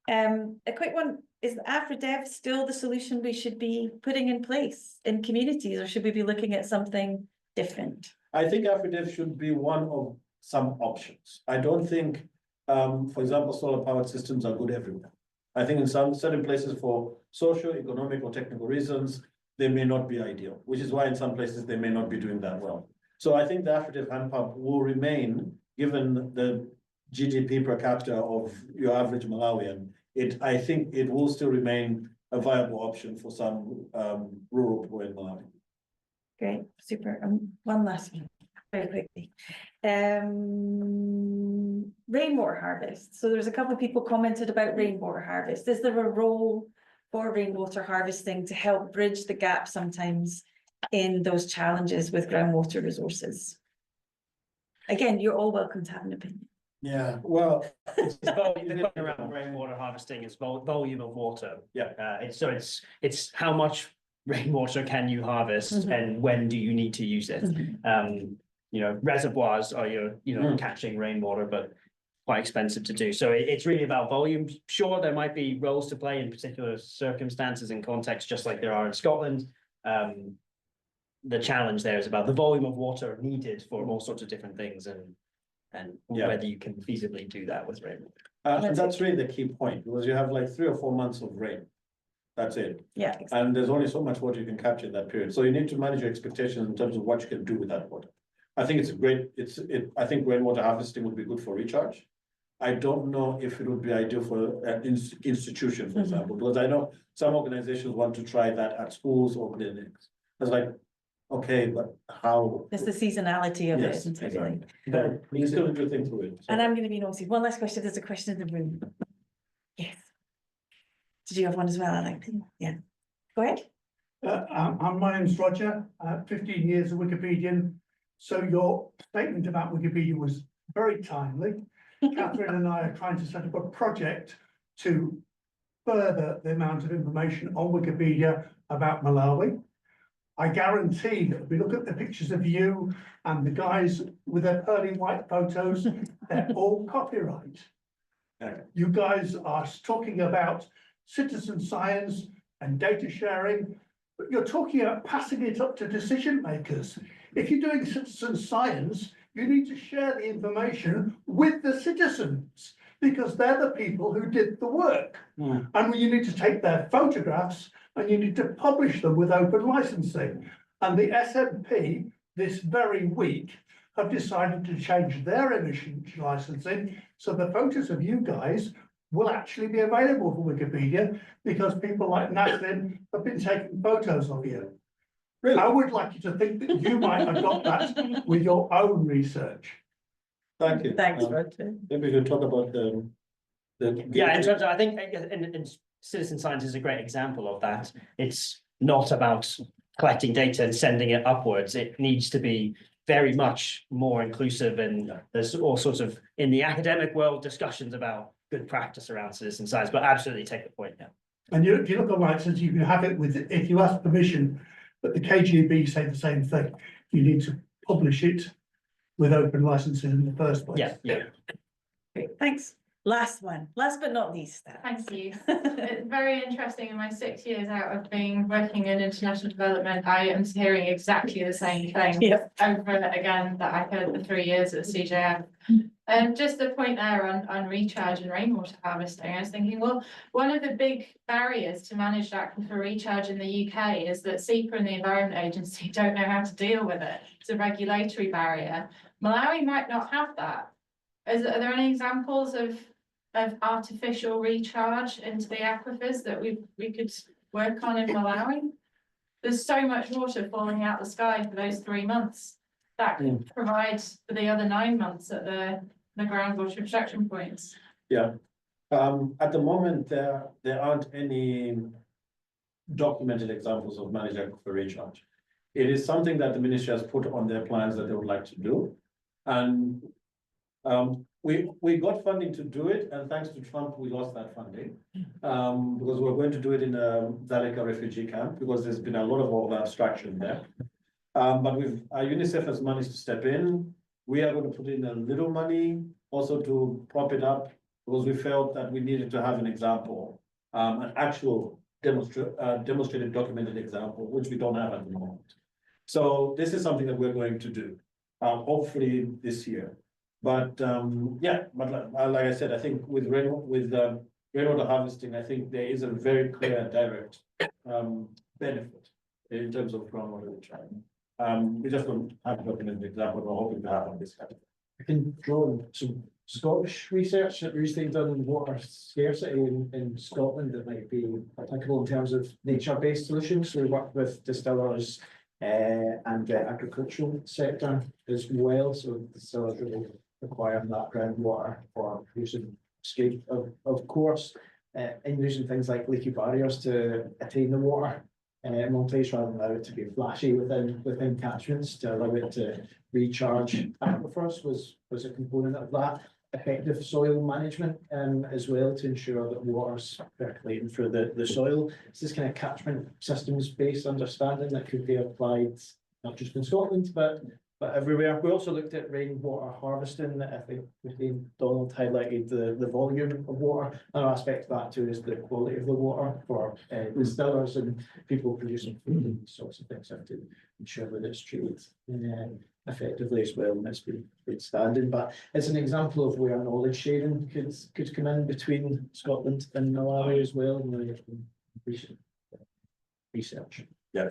A quick one, is AfriDev still the solution we should be putting in place in communities, or should we be looking at something different? I think AfriDev should be one of some options. I don't think, for example, solar powered systems are good everywhere. I think in some certain places for social, economic, or technical reasons, they may not be ideal, which is why in some places they may not be doing that well. So I think the AfriDev hand pump will remain, given the GDP per capita of your average Malawian. I think it will still remain a viable option for some rural poor in Malawi. Great, super. One last one, very quickly. Rainwater harvest. So there's a couple of people commented about rainwater harvest. Is there a role for rainwater harvesting to help bridge the gap sometimes in those challenges with groundwater resources? Again, you're all welcome to have an opinion. Yeah, well, The question around rainwater harvesting is volume of water. Yeah. It's how much rainwater can you harvest and when do you need to use it? Reservoirs are catching rainwater, but quite expensive to do. So it's really about volume. Sure, there might be roles to play in particular circumstances and contexts, just like there are in Scotland. The challenge there is about the volume of water needed for all sorts of different things and whether you can feasibly do that with rainwater. And that's really the key point, because you have like 3 or 4 months of rain. That's it. Yeah. And there's only so much water you can capture in that period. So you need to manage your expectations in terms of what you can do with that water. I think I think rainwater harvesting would be good for recharge. I don't know if it would be ideal for an institution, for example, because I know some organizations want to try that at schools or clinics. It's like, okay, but how? It's the seasonality of it, Yes, isn't it, exactly. really? But you still need to think through it. And I'm going to be nosy. One last question. There's a question in the room. Yes. Did you have one as well, Alex? Yeah. Go ahead. My name's Roger, 15 years of Wikipedian. So your statement about Wikipedia was very timely. Catherine and I are trying to set up a project to further the amount of information on Wikipedia about Malawi. I guarantee that if we look at the pictures of you and the guys with their pearly white photos, they're all copyright. Okay. You guys are talking about citizen science and data sharing, but you're talking about passing it up to decision makers. If you're doing citizen science, you need to share the information with the citizens because they're the people who did the work. And you need to take their photographs and you need to publish them with open licensing. And the SNP this very week have decided to change their emission licensing. So the photos of you guys will actually be available for Wikipedia because people like Nhlema have been taking photos of you. Really? I would like you to think that you might adopt that with your own research. Thank you. Thanks, Roger. Maybe we could talk about Yeah, in terms of, I think, and citizen science is a great example of that. It's not about collecting data and sending it upwards. It needs to be very much more inclusive, and there's all sorts of, in the academic world, discussions about good practice around citizen science, but absolutely take the point, yeah. And if you look at license, you can have it with, if you ask permission, but the KGB say the same thing. You need to publish it with open licenses in the first place. Yeah, yeah. Great, thanks. Last one, last but not least. Thank you. It's very interesting. In my 6 years out of being working in international development, I am hearing exactly the same thing Yep. over again that I heard the 3 years at CJF. Just the point there on recharge and rainwater harvesting, I was thinking, well, one of the big barriers to managed aquifer recharge in the UK is that SEPA and the Environment Agency don't know how to deal with it. It's a regulatory barrier. Malawi might not have that. Are there any examples of artificial recharge into the aquifers that we could work on in Malawi? There's so much water falling out the sky for those 3 months that could provide for the other 9 months at the groundwater extraction points. Yeah, at the moment, there aren't any documented examples of managed aquifer recharge. It is something that the ministry has put on their plans that they would like to do. And we got funding to do it, and thanks to Trump, we lost that funding. Because we're going to do it in a Dzaleka refugee camp, because there's been a lot of abstraction there. But UNICEF has managed to step in. We are going to put in a little money also to prop it up, because we felt that we needed to have an example, an actual demonstrated documented example, which we don't have at the moment. So this is something that we're going to do, hopefully this year. But yeah, but like I said, I think with rainwater harvesting, I think there is a very clear direct benefit in terms of groundwater recharge. We just don't have a documented example. We're hoping to have on this category. I can draw on some Scottish research that recently done on water scarcity in Scotland that might be applicable in terms of nature-based solutions. So we work with distillers and the agricultural sector as well. So distillers really require that groundwater for producing escape, of course, and using things like leaky barriers to attain the water. Multis rather than allow it to be flashy within catchments to allow it to recharge aquifers was a component of that. Effective soil management as well to ensure that water's percolating through the soil. It's this kind of catchment systems based understanding that could be applied not just in Scotland but everywhere. We also looked at rainwater harvesting. I think Donald highlighted the volume of water. Another aspect of that too is the quality of the water for distillers and people producing food and sorts of things have to ensure that it's treated effectively as well, and it's been standing. But it's an example of where knowledge sharing could come in between Scotland and Malawi as well, and research. Yeah.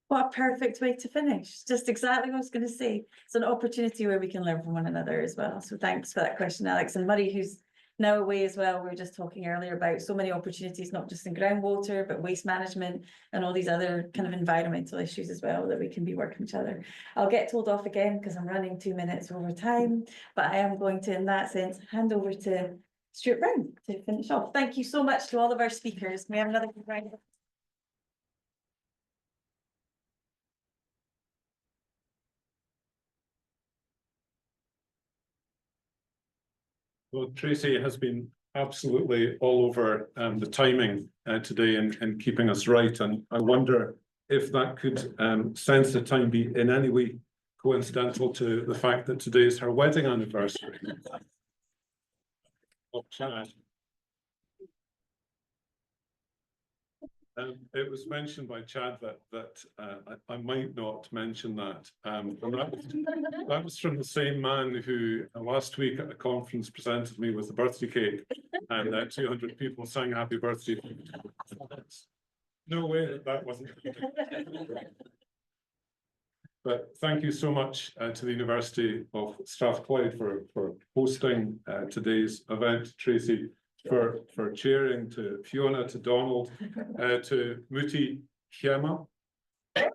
What a perfect way to finish. Just exactly what I was going to say. It's an opportunity where we can learn from one another as well. So thanks for that question, Alex. And Murray, who's now away as well. We were just talking earlier about so many opportunities, not just in groundwater, but waste management and all these other kind of environmental issues as well that we can be working with each other. I'll get told off again because I'm running 2 minutes over time, but I am going to, in that sense, hand over to Stuart Brown to finish off. Thank you so much to all of our speakers. We have another good round. Well, Tracy has been absolutely all over the timing today and keeping us right. And I wonder if that could sense the time be in any way coincidental to the fact that today is her wedding anniversary. Of Chad. It was mentioned by Chad that I might not mention that. And that was from the same man who last week at a conference presented me with the birthday cake, and 200 people sang happy birthday. No way that wasn't. But thank you so much to the University of Strathclyde for hosting today's event, Tracy, for chairing, to Fiona, to Donald, to Muthi, Nhlema, To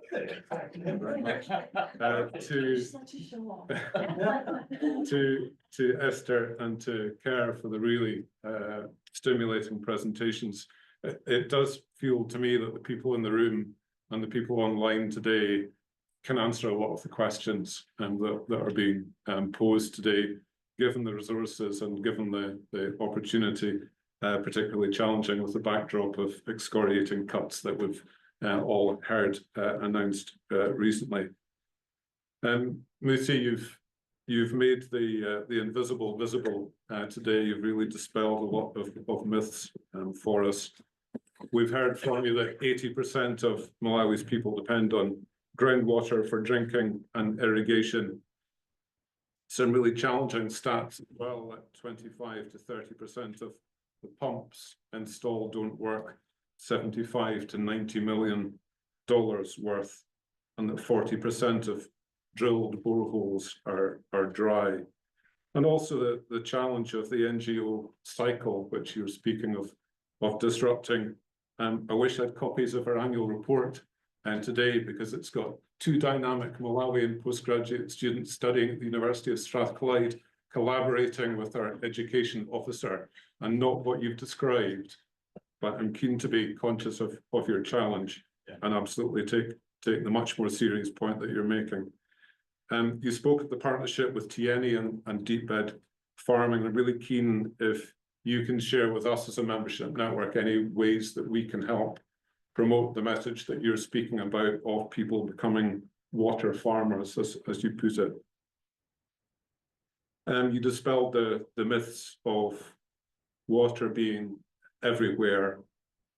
Esther and to Kerr for the really stimulating presentations. It does feel to me that the people in the room and the people online today can answer a lot of the questions that are being posed today, given the resources and given the opportunity, particularly challenging with the backdrop of excoriating cuts that we've all heard announced recently. Muthi, you've made the invisible visible today. You've really dispelled a lot of myths for us. We've heard from you that 80% of Malawi's people depend on groundwater for drinking and irrigation. Some really challenging stats as well, that 25 to 30% of the pumps installed don't work, 75 to 90 million dollars worth, and that 40% of drilled boreholes are dry. And also the challenge of the NGO cycle, which you're speaking of disrupting. I wish I had copies of our annual report today, because it's got two dynamic Malawian postgraduate students studying at the University of Strathclyde, collaborating with our education officer, and not what you've described. But I'm keen to be conscious of your challenge, and absolutely take the much more serious point that you're making. You spoke of the partnership with Tieni and deep bed farming. I'm really keen if you can share with us as a membership network any ways that we can help promote the message that you're speaking about of people becoming water farmers, as you put it. You dispelled the myths of water being everywhere,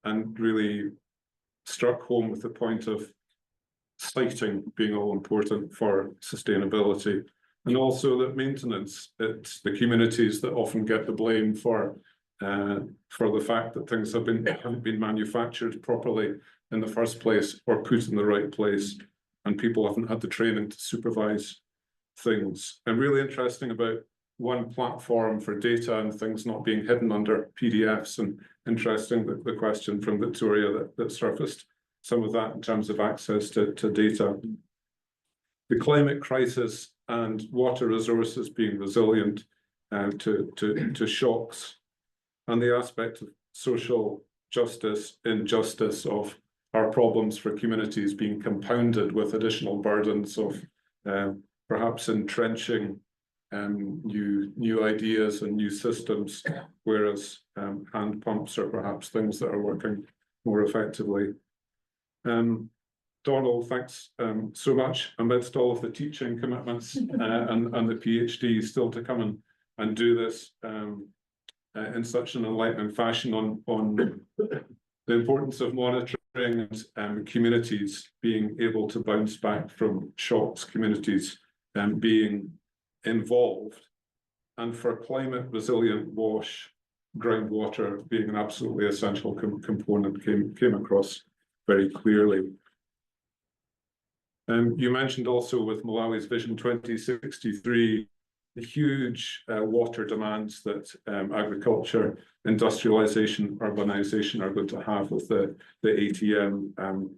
and really struck home with the point of siting being all important for sustainability, and also that maintenance, it's the communities that often get the blame for the fact that things haven't been manufactured properly in the first place or put in the right place, and people haven't had the training to supervise things. And really interesting about one platform for data and things not being hidden under PDFs, and interesting the question from Viktoria that surfaced some of that in terms of access to data. The climate crisis and water resources being resilient to shocks, and the aspect of social justice, injustice of our problems for communities being compounded with additional burdens of perhaps entrenching new ideas and new systems, whereas hand pumps are perhaps things that are working more effectively. Donald, thanks so much amidst all of the teaching commitments and the PhD still to come and do this in such an enlightening fashion on the importance of monitoring and communities being able to bounce back from shocks, communities being involved, and for climate resilient wash, groundwater being an absolutely essential component came across very clearly. You mentioned also with Malawi's Vision 2063, the huge water demands that agriculture, industrialization, urbanization are going to have with the ATM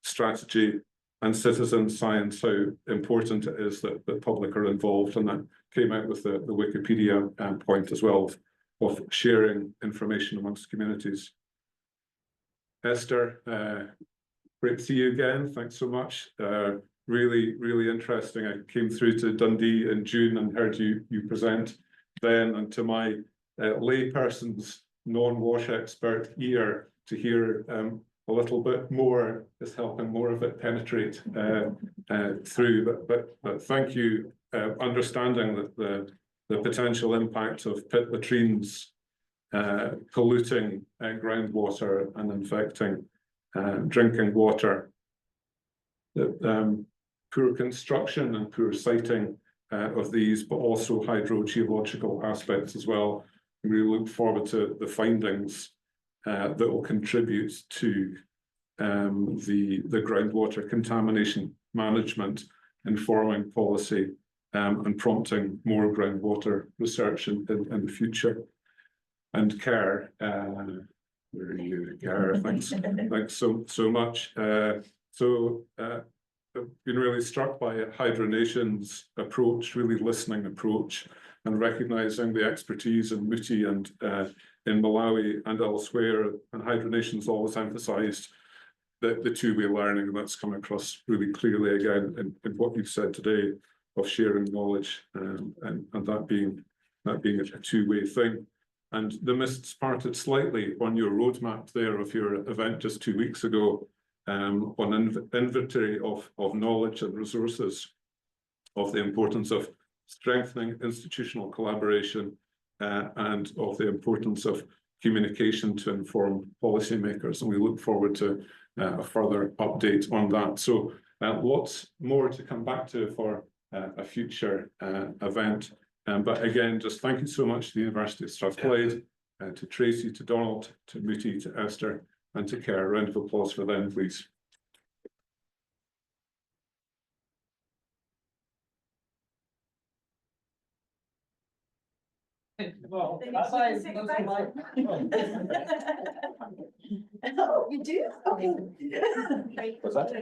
strategy, and citizen science, how important it is that the public are involved. And that came out with the Wikipedia point as well of sharing information amongst communities. Esther, great to see you again. Thanks so much. Really interesting. I came through to Dundee in June and heard you present then, and to my layperson's non-wash expert ear, to hear a little bit more is helping more of it penetrate through. But thank you, understanding that the potential impact of pit latrines polluting groundwater and infecting drinking water, that poor construction and poor siting of these, but also hydrogeological aspects as well. We look forward to the findings that will contribute to the groundwater contamination management, informing policy and prompting more groundwater research in the future. And Kerr, where are you, Kerr? Thanks so much. So I've been really struck by Hydronation's approach, really listening approach, and recognizing the expertise in Muthi and in Malawi and elsewhere. And Hydronation's always emphasized the two-way learning, and that's come across really clearly again in what you've said today of sharing knowledge and that being a two-way thing. And the mists parted slightly on your roadmap there of your event just 2 weeks ago on inventory of knowledge and resources, of the importance of strengthening institutional collaboration and of the importance of communication to inform policymakers. And we look forward to a further update on that. So lots more to come back to for a future event. But again, just thank you so much to the University of Strathclyde, to Tracy, to Donald, to Muthi, to Esther, and to Kerr. A round of applause for them, please. Well, Oh, you do? Okay. What's that?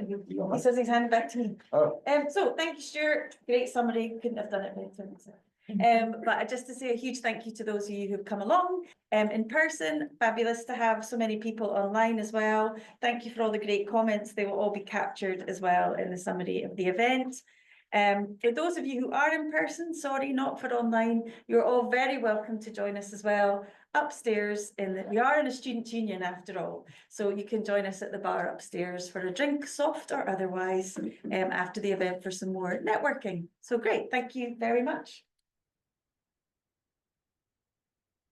He says he's handing back to me. Oh. So thank you, Stuart. Great summary. Couldn't have done it better. But just to say a huge thank you to those of you who've come along in person. Fabulous to have so many people online as well. Thank you for all the great comments. They will all be captured as well in the summary of the event. For those of you who are in person, sorry, not for online, you're all very welcome to join us as well upstairs. We are in a student union after all, so you can join us at the bar upstairs for a drink, soft or otherwise, after the event for some more networking. So great, thank you very much.